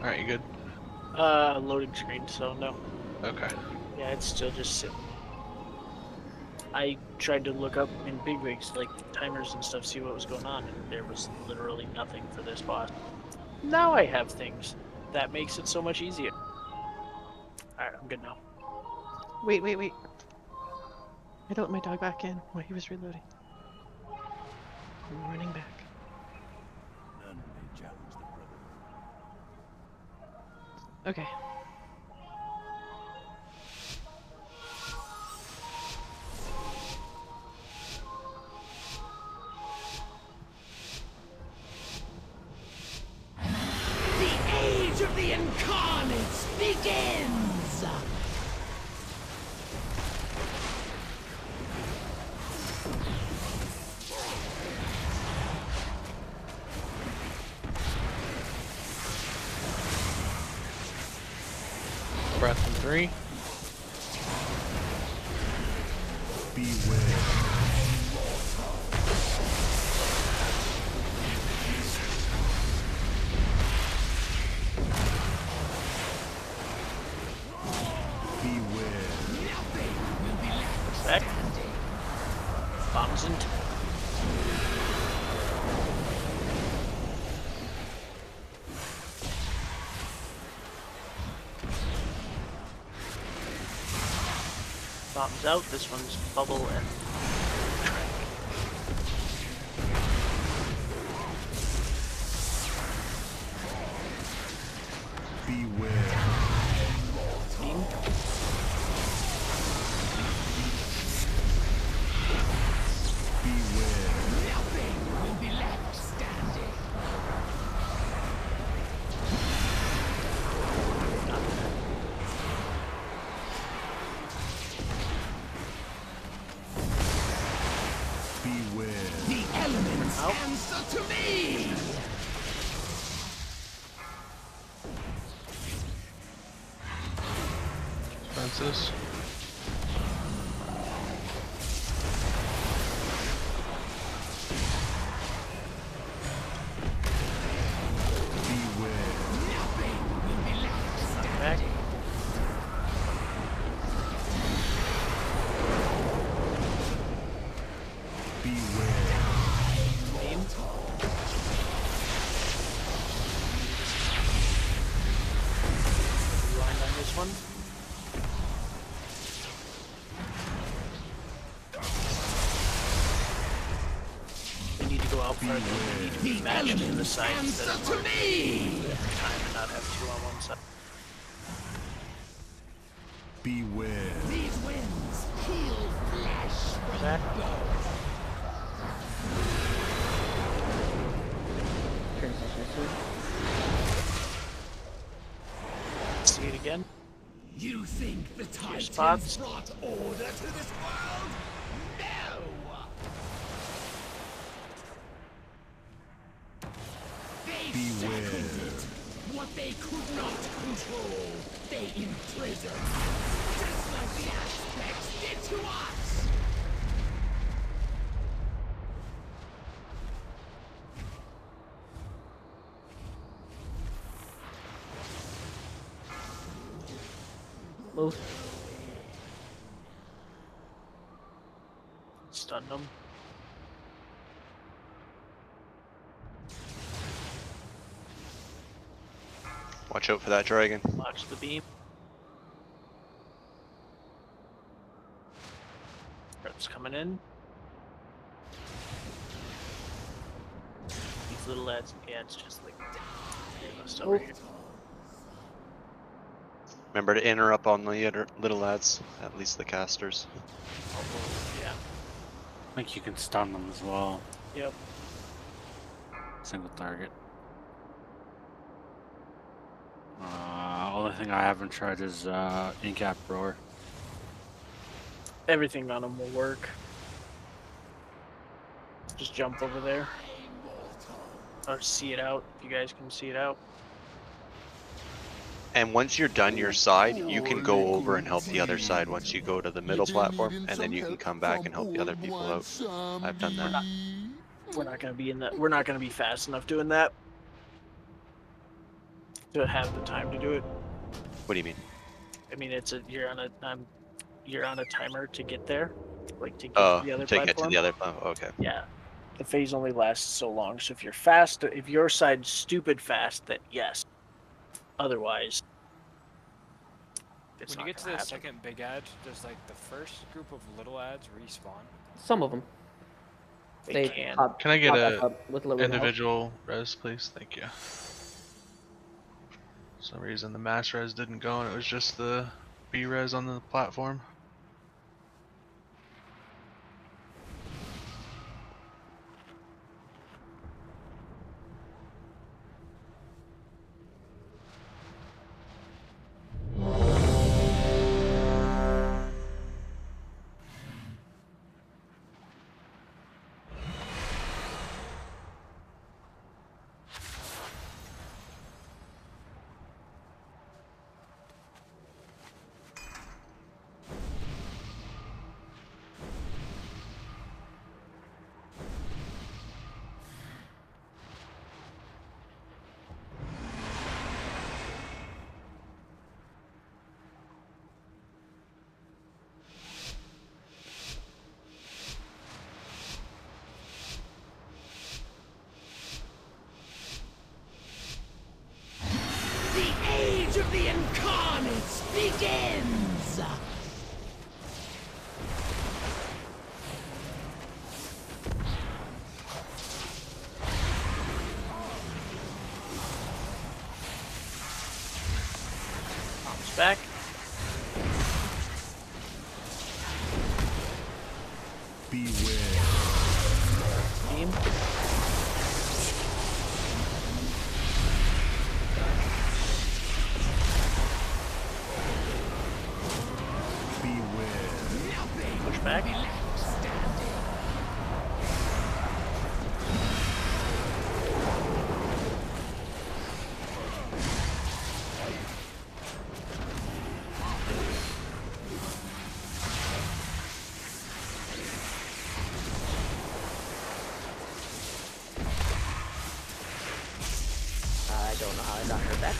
Alright, you good? Loading screen, so no. Okay. Yeah, it's still just sitting. I tried to look up in bigwigs, like timers and stuff, see what was going on, and there was literally nothing for this boss. Now I have things. That makes it so much easier. Alright, I'm good now. Wait. I don't let my dog back in while he was reloading. I'm running back. None may challenge the brother. Okay. The age of the incarnates begins! Breath in 3. Beware. Back. Bombs in. Bombs out. This one's bubble and Beware. beam. Nothing will be left standing. Beware. The elements answer to me. Francis. Back. Beam. Rewind on this one. We need to go out further. We need to be matched to the side instead of one time and not have two on one side. Beware. These winds peel flesh from Back. See it again. You think the Titans spots. brought order to this world? No! They seconded what they could not control. They imprisoned, just like the aspects did to us. Move. Stun them. Watch out for that dragon. Watch the beam. Threats coming in. These little lads, yeah, it's just like just over here. Remember to interrupt on the other little lads, at least the casters. Yeah. I think you can stun them as well. Yep. Single target. Only thing I haven't tried is in-cap roar. Everything on them will work. Just jump over there. Or see it out. If you guys can see it out. And once you're done your side, you can go over and help the other side once you go to the middle platform, and then you can come back and help the other people out. I've done that. We're not gonna be in that. We're not gonna be fast enough doing that to have the time to do it. What do you mean? I mean, you're on a timer to get there, like to get Oh, to the other to platform. get to the other platform. Okay. Yeah, the phase only lasts so long. So if you're fast, if your side's stupid fast, then yes. Otherwise, it's When you not get to gonna the happen. second big ad, does like the first group of little ads respawn? Some of them. They can. Can I get pop back a up with help. individual res, please? Thank you. For some reason the mass res didn't go, and it was just the B res on the platform. The age of the incarnates begins! Pops back. Beware. Team. Push back. I don't know how I got her back.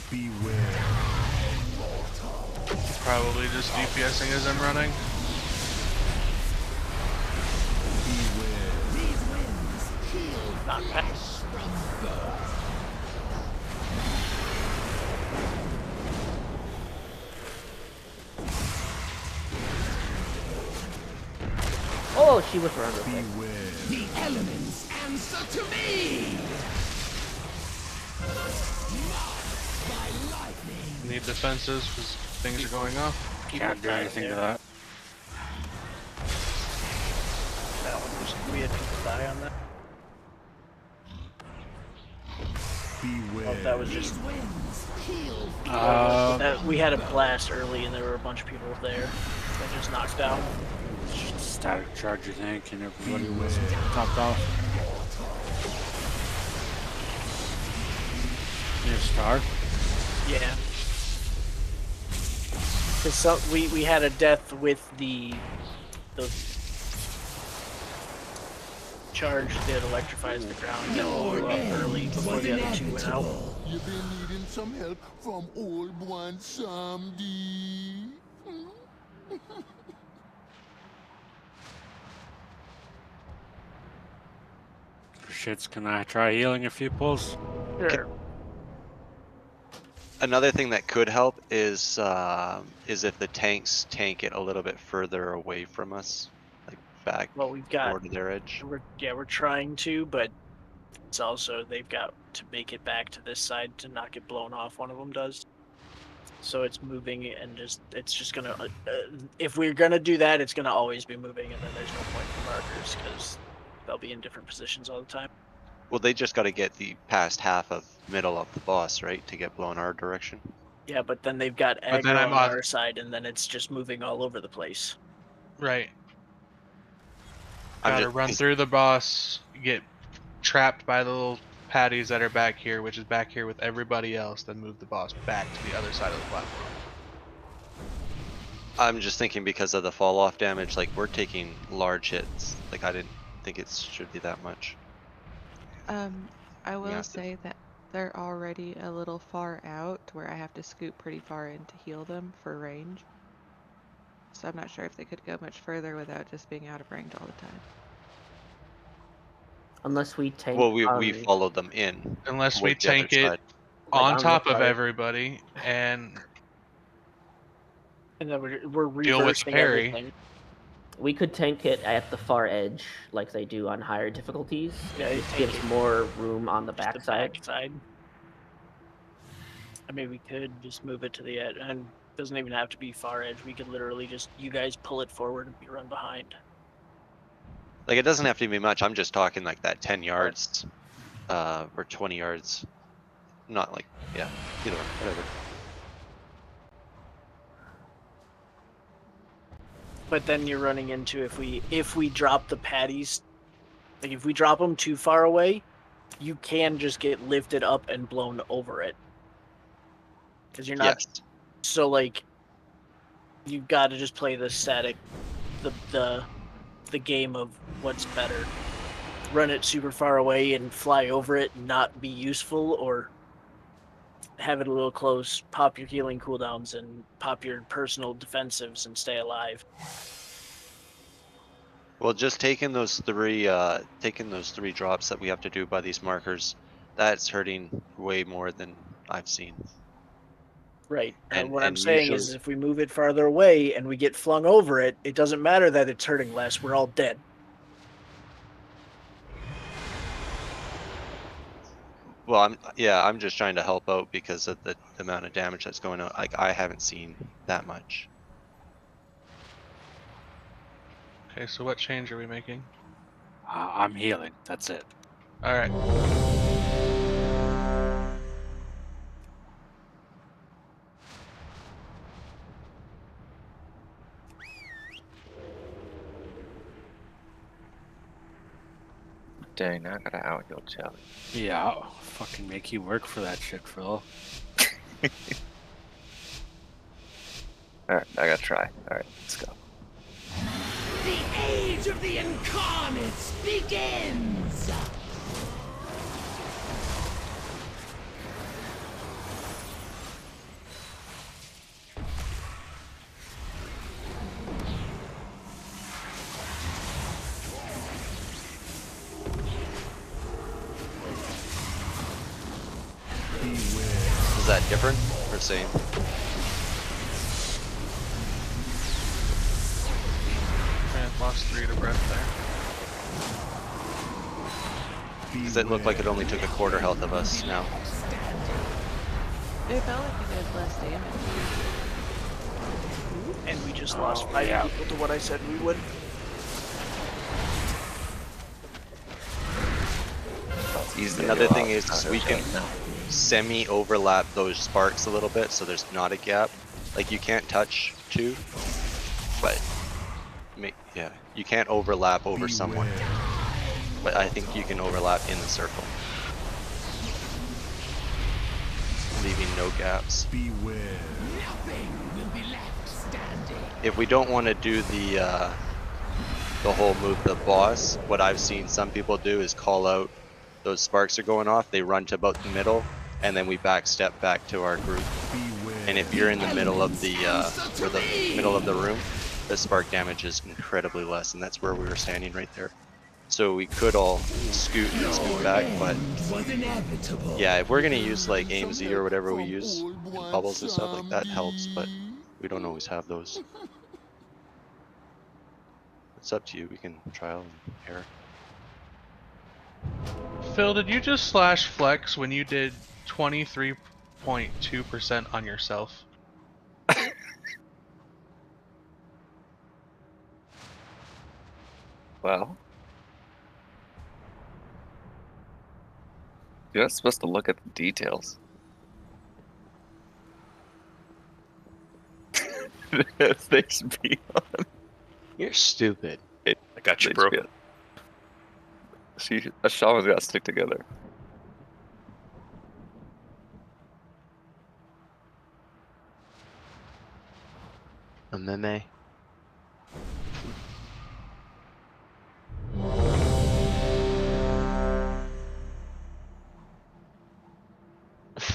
Beware. Probably just DPSing as I'm running. These winds heal Not bad. flesh from birth. Oh, she was running. Beware. The elements answer to me! Marked by lightning. Need defenses because things are going off. Can't do anything to that. That one was, we had people die on that. Beware. Oh, that was just. These winds heal That, we had a blast early, and there were a bunch of people there that just knocked out. Static charge, I think, and everybody was topped off. You have star? Yeah. Cause we had a death with the charge that electrifies the ground that blew up early before the other two went out. You've been needing some help from old one someday. For shits, can I try healing a few pulls? Sure. Another thing that could help is if the tanks tank it a little bit further away from us, like back Well, we've got. more to their edge. We're trying to, but it's also they've got to make it back to this side to not get blown off. One of them does. So it's moving and it's just gonna. If we're gonna do that, it's gonna always be moving, and then there's no point for markers because they'll be in different positions all the time. Well, they just got to get the past half of middle of the boss, right, to get blown our direction. Yeah, but then they've got But aggro then I'm on on- our side, and then it's just moving all over the place. Right. I'm Gotta just- run through the boss, get trapped by the little patties that are back here, which is back here with everybody else, then move the boss back to the other side of the platform. I'm just thinking because of the fall off damage, like we're taking large hits. Like I didn't think it should be that much. I will say that they're already a little far out where I have to scoot pretty far in to heal them for range. So I'm not sure if they could go much further without just being out of range all the time. Unless we tank. Well, we followed them in. Unless we towards the other tank it side. on on top the of side. everybody and And then we're deal with reversing parry. everything. We could tank it at the far edge, like they do on higher difficulties. Yeah, you It tank gives it more room on the just the backside. backside. I mean, we could just move it to the edge, and it doesn't even have to be far edge. We could literally just, you guys pull it forward and we run behind. Like it doesn't have to be much. I'm just talking like that 10 yards, or 20 yards. Not like, yeah, either way, whatever. But then you're running into if we drop the patties, like if we drop them too far away, you can just get lifted up and blown over it. Because you're not. Yes. So like, you've got to just play the static, the game of what's better. Run it super far away and fly over it and not be useful, or have it a little close, pop your healing cooldowns and pop your personal defensives and stay alive. Well, just taking those three drops that we have to do by these markers, that's hurting way more than I've seen. Right. And what I'm and saying is if we move it farther away and we get flung over it, it doesn't matter that it's hurting less. We're all dead. Well, I'm just trying to help out because of the amount of damage that's going on. Like I haven't seen that much. Okay, so what change are we making? I'm healing. That's it. All right. Dang, now I gotta out heal Jelly. Yeah, I'll fucking make you work for that shit, Phil. Alright, I gotta try. Alright, let's go. The age of the incarnates begins! Is that different or same? Man, lost 3 to breath there. Does it look like it only took a quarter health of us now? It felt like it did less damage. And we just lost 5 people to what I said we would. Another thing is we can semi-overlap those sparks a little bit so there's not a gap. Like you can't touch 2, but yeah, you can't overlap over someone. But I think you can overlap in the circle, leaving no gaps. If we don't want to do the whole move the boss, what I've seen some people do is call out those sparks are going off, they run to about the middle, and then we backstep back to our group. And if you're in the middle of the room, the spark damage is incredibly less, and that's where we were standing right there. So we could all scoot and scoot back, but yeah, if we're gonna use like AIM-Z or whatever we use, and bubbles and stuff like that helps, but we don't always have those. It's up to you, we can trial and error. Phil, did you just slash flex when you did 23.2% on yourself? Well, you're not supposed to look at the details. Thanks, Beyond. You're stupid. I got you, bro. See, a shaman's got to stick together. A meme.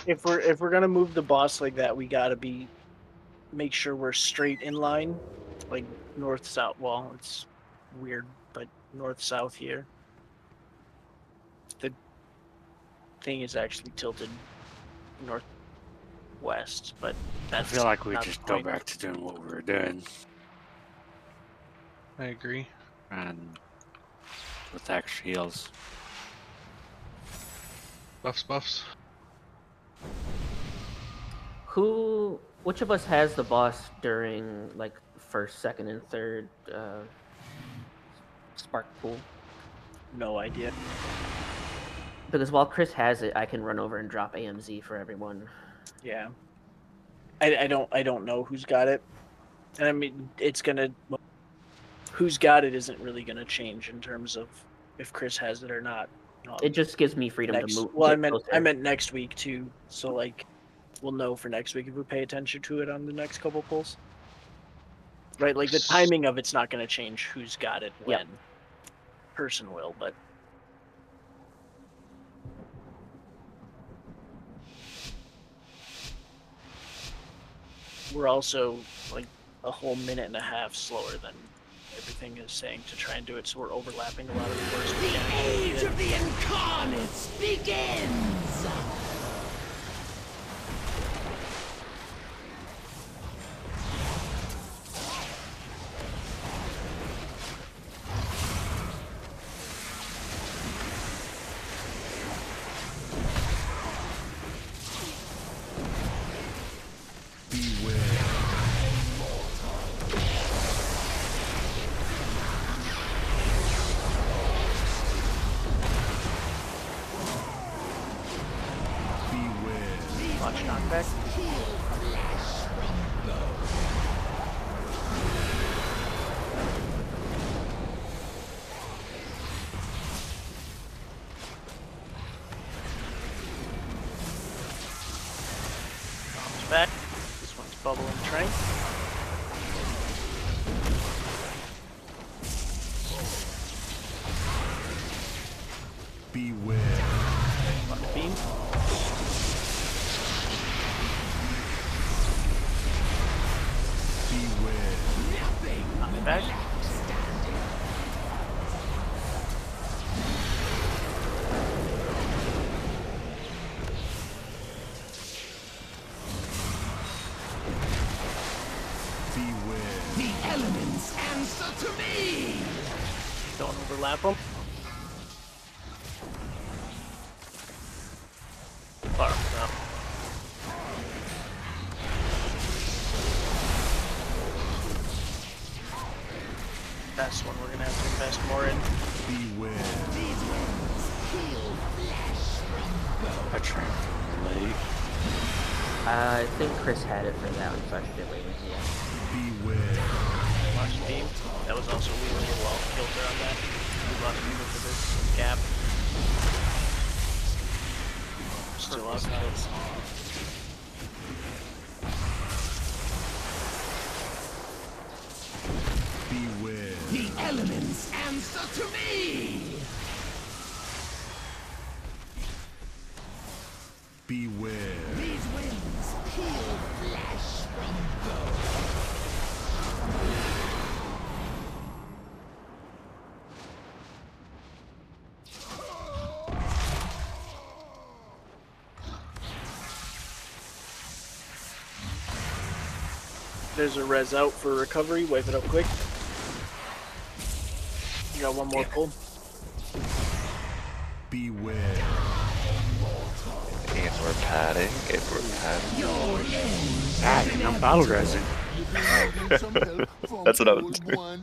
If we're gonna move the boss like that, we gotta make sure we're straight in line, like north south. Well, it's weird, but north south here. The thing is actually tilted northwest, but I that's feel like we not the just go point. back to doing what we were doing. I agree. And with extra heals. Buffs. Which of us has the boss during like first, second, and third spark pool? No idea. Because while Chris has it, I can run over and drop AMZ for everyone. Yeah. I don't know who's got it, and I mean who's got it isn't really gonna change in terms of if Chris has it or not. It just gives me freedom to move. Well, get I closer. meant next week too. So like, we'll know for next week if we pay attention to it on the next couple pulls. Right, like the timing of it's not going to change who's got it when. Person will, but we're also like a whole minute and a half slower than everything is saying to try and do it, so we're overlapping a lot of the worst we The can. age of the incarnates begins! Watch knockback. Bounce back. This one's bubble and train. Beware. Fuck beam. Nothing. Back. Beware. The elements answer to me! Don't overlap them. Far enough. That's one we're gonna have to invest more in. Beware. These winds heal flesh from bone. I trained late. I think Chris had it for that one, so I should get late with you. Beware. Lost beam. That was also really well filter on that. We lost beam for this gap. Still lost kills. Beware. The elements answer to me! Beware. These winds peel flesh from bone. There's a res out for recovery. Wipe it up quick. You got one more pull. Beware. If we're padding, Padding, I'm battle dressing. That's what I was doing.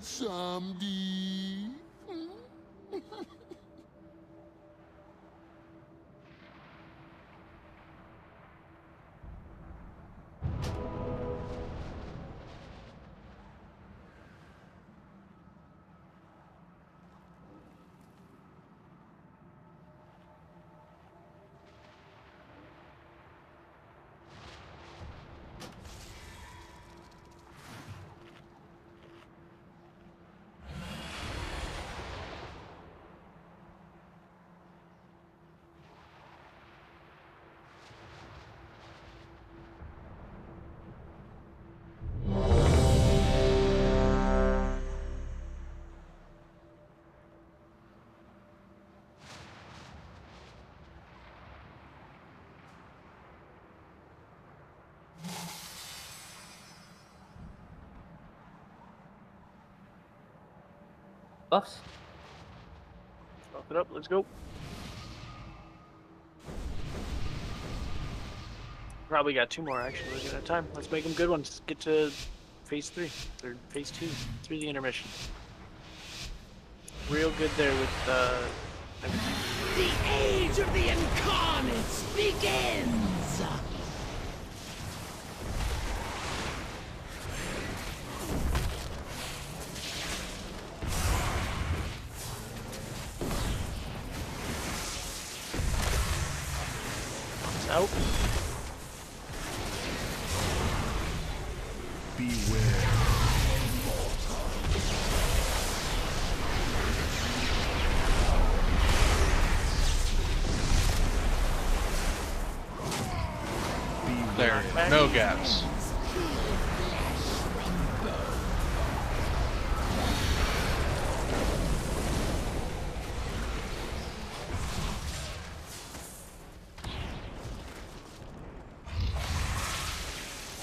Buffs. Buff it up. Let's go. Probably got 2 more, actually. We're gonna have time. Let's make them good ones. Let's get to phase 3 or phase 2 through the intermission. Real good there with everything. The age of the incarnates begins! Out. Beware. There, no gaps.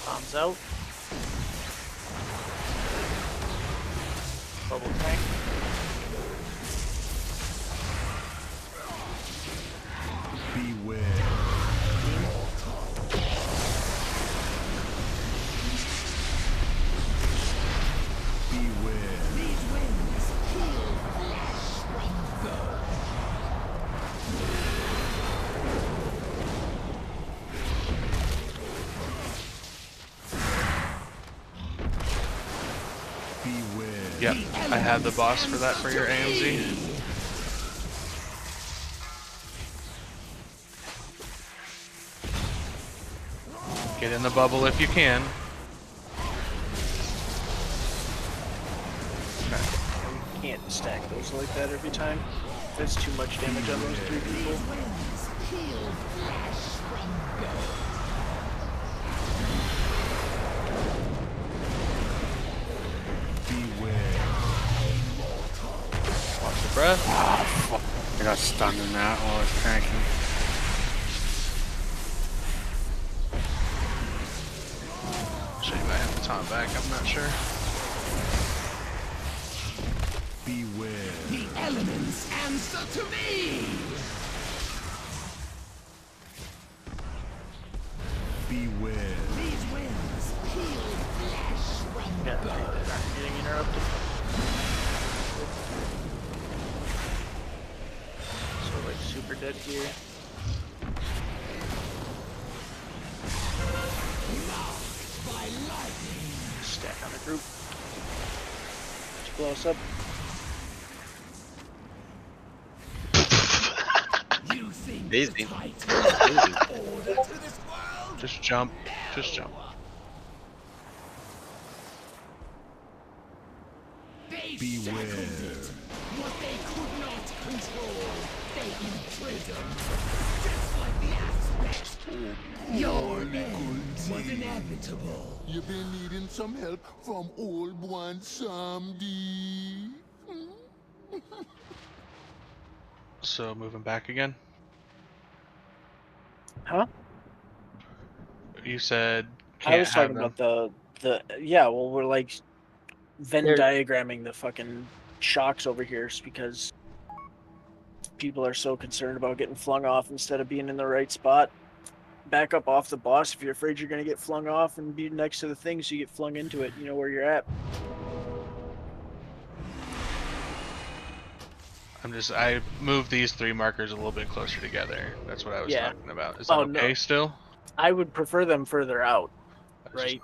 Bombs out. Bubble tank. Beware. Beware. These winds heal flesh from bone. Beware. Yep, I had the boss for that for your AMZ. Get in the bubble if you can. You can't stack those like that every time. That's too much damage on those 3 people. Watch your breath. Ah, fuck. I got stunned in that while I was cranking. Should I have the time back? I'm not sure. Beware. The elements answer to me! Beware. These winds peel flesh from bone. Getting interrupted. So like super dead here. By lightning. Stack on the group. Too close up. You think Easy. order to this world? Just jump. Just jump. Beware. What they could not control, they imprisoned. Just like the aspects. Your end was inevitable. You've been needing some help from old one someday. So moving back again. Huh? You said I can't was have talking them. about the yeah, well we're like Venn diagramming the fucking shocks over here because people are so concerned about getting flung off instead of being in the right spot. Back up off the boss if you're afraid you're gonna get flung off, and be next to the thing so you get flung into it. You know where you're at. I moved these 3 markers a little bit closer together. That's what I was Yeah. talking about. Is that okay still? I would prefer them further out, right?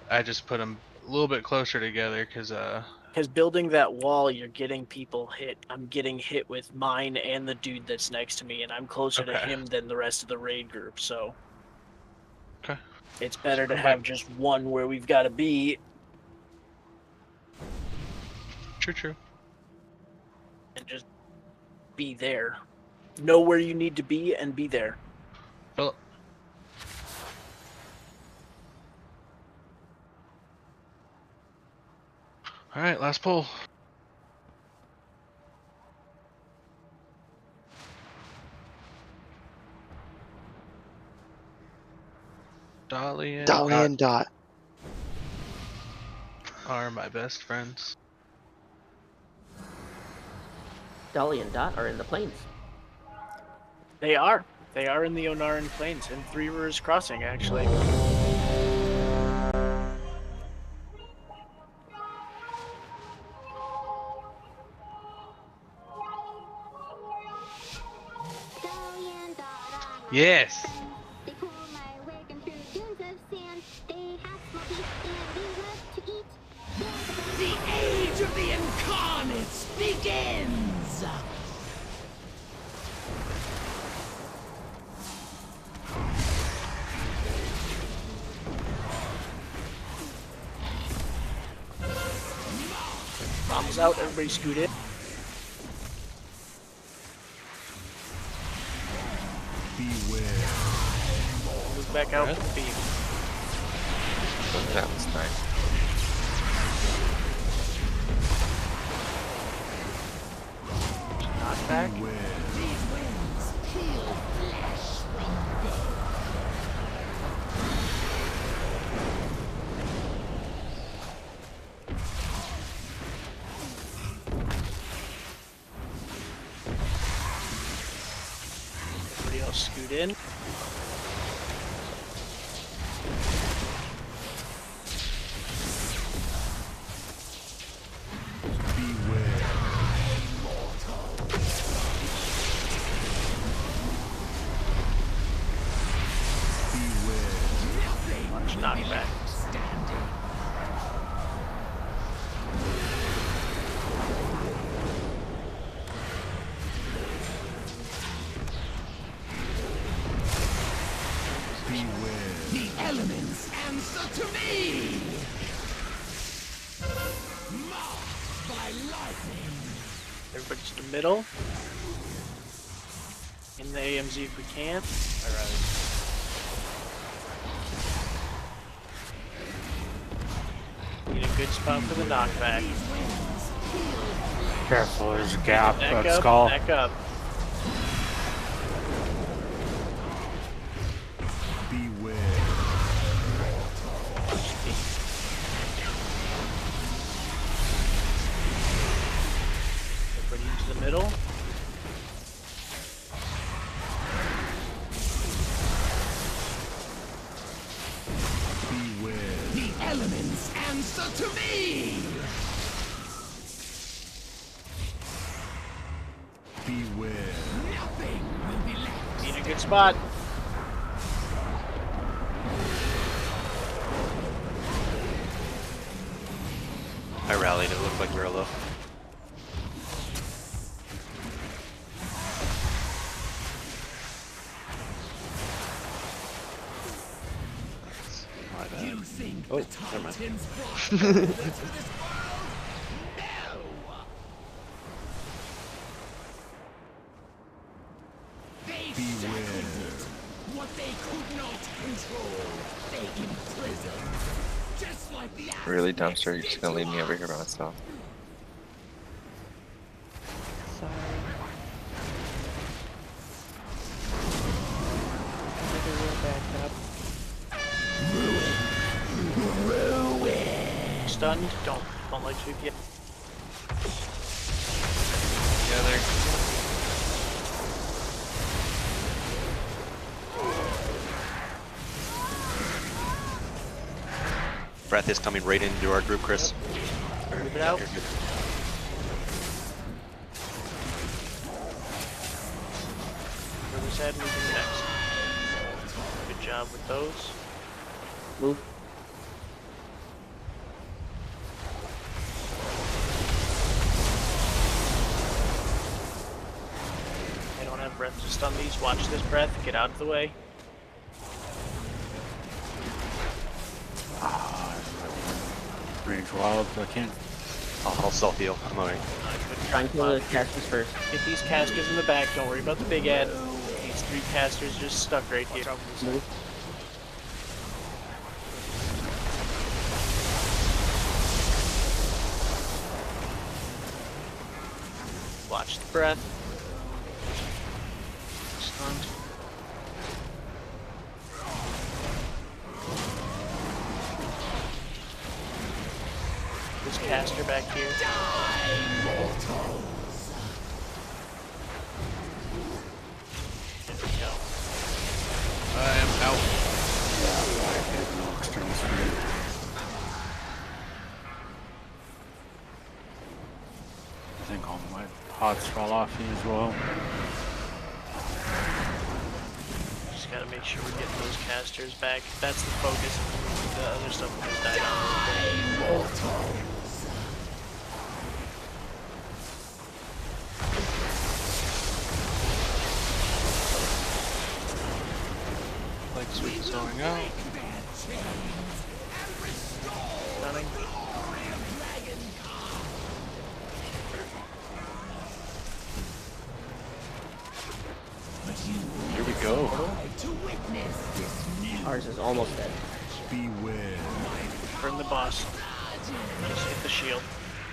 I just put them a little bit closer together because building that wall, you're getting people hit. I'm getting hit with mine and the dude that's next to me, and I'm closer to him than the rest of the raid group, so it's better to have just one where we've got to be. True. And just be there. Know where you need to be and be there. Philip. All right, last pull. Dolly and Dolly and Dot. are my best friends. Dolly and Dot are in the plains. They are. They are in the Onaran Plains, in Three Rivers Crossing, actually. Yes. The age of the incarnates begins! Bombs out, everybody scoot in. Beware. Move back out with the beam. That was nice. Knockback. These winds peel flesh from bone. Everybody else scoot in. Watch knockback. The elements answer to me! Marked by lightning! Everybody to the middle. In the AMZ if we can. Need a good spot for the knockback. Careful, there's a gap. Back Let's up, go. back up. Beware. Everybody into the middle. The elements answer to me! Beware. Nothing will be left. Need a good spot. I rallied, it looked like we were low. My bad. You think Oh, the never mind. Titans brought order to this world? No! They shackled it. What they could not control, they imprisoned. Just like the Really, aspects Dumpster? You're just gonna leave me over here by myself? Sorry. Stunned. Don't like sweep yet. Together. Breath is coming right into our group, Chris. Move it out. You're good. River's Head moving next. Good job with those. Move. I don't have breath to stun these. Watch this breath. Get out of the way. Range wild, but I can't. I'll self-heal. I'm alright. Trying to cast this first. Get these casters in the back. Don't worry about the big ad. These three casters just stuck right here. Move. Watch the breath. Stunned. this caster back here. There we go. I am out. I think all my pots fall off you as well. Just gotta make sure we're getting those casters back. That's the focus. The other stuff will just die down a little bit. Like sweep is going out. Stunning. Here we go. Ours is almost dead. Beware. Burn the boss. Just hit the shield.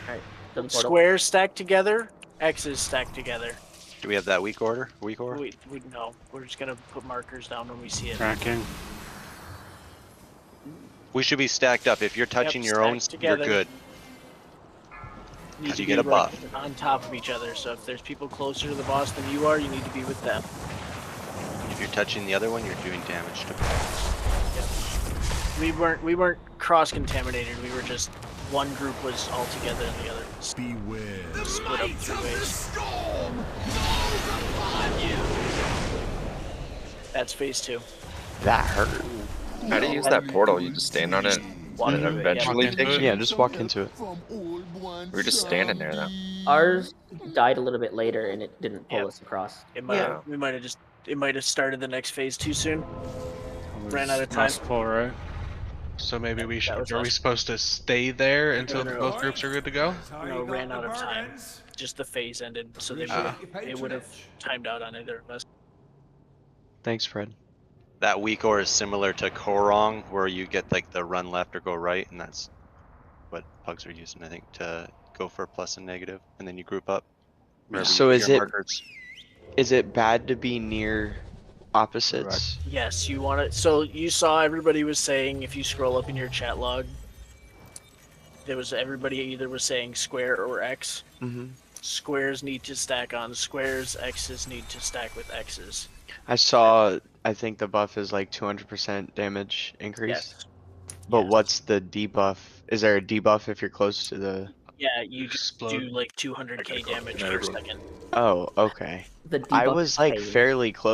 Alright, the portal. Squares stacked together, X's stacked together. Do we have that weak order? Weak order? We no. We're just gonna put markers down when we see it. Tracking. We should be stacked up. If you're touching your own, stacked you're together. good. Need Because to you be get a buff. on top of each other. So if there's people closer to the boss than you are, you need to be with them. If you're touching the other one, you're doing damage to We weren't cross-contaminated. We were just one group was all together and the other was Beware. split up 3 ways. That's phase 2. That hurt. How do you use that portal? You just stand on it Walk and into it, eventually yeah. takes you? Yeah, just walk into it. We're just standing there though. Ours died a little bit later and it didn't pull Yep. us across. It might Yeah. we might have just it might have started the next phase too soon. Ran out of time. Last pull, right? So maybe we should. was Are we us. supposed to stay there until no. both groups are good to go? No, ran out of time. Just the phase ended, so they would have timed out on either of us. Thanks, Fred. That weak ore is similar to Korong, where you get like the run left or go right, and that's what pugs are using, I think, to go for a plus and negative, and then you group up. wherever So you is put your it markers. is it bad to be near opposites? Yes, you want it. So you saw everybody was saying, if you scroll up in your chat log, there was everybody either was saying square or X. Mm-hmm. Squares need to stack on squares. X's need to stack with X's. I saw. I think the buff is like 200% damage increase. Yes. But what's the debuff? Is there a debuff if you're close to the? Yeah, you just do like 200k damage per second. Oh, okay. The I debuff was is like pain. fairly close.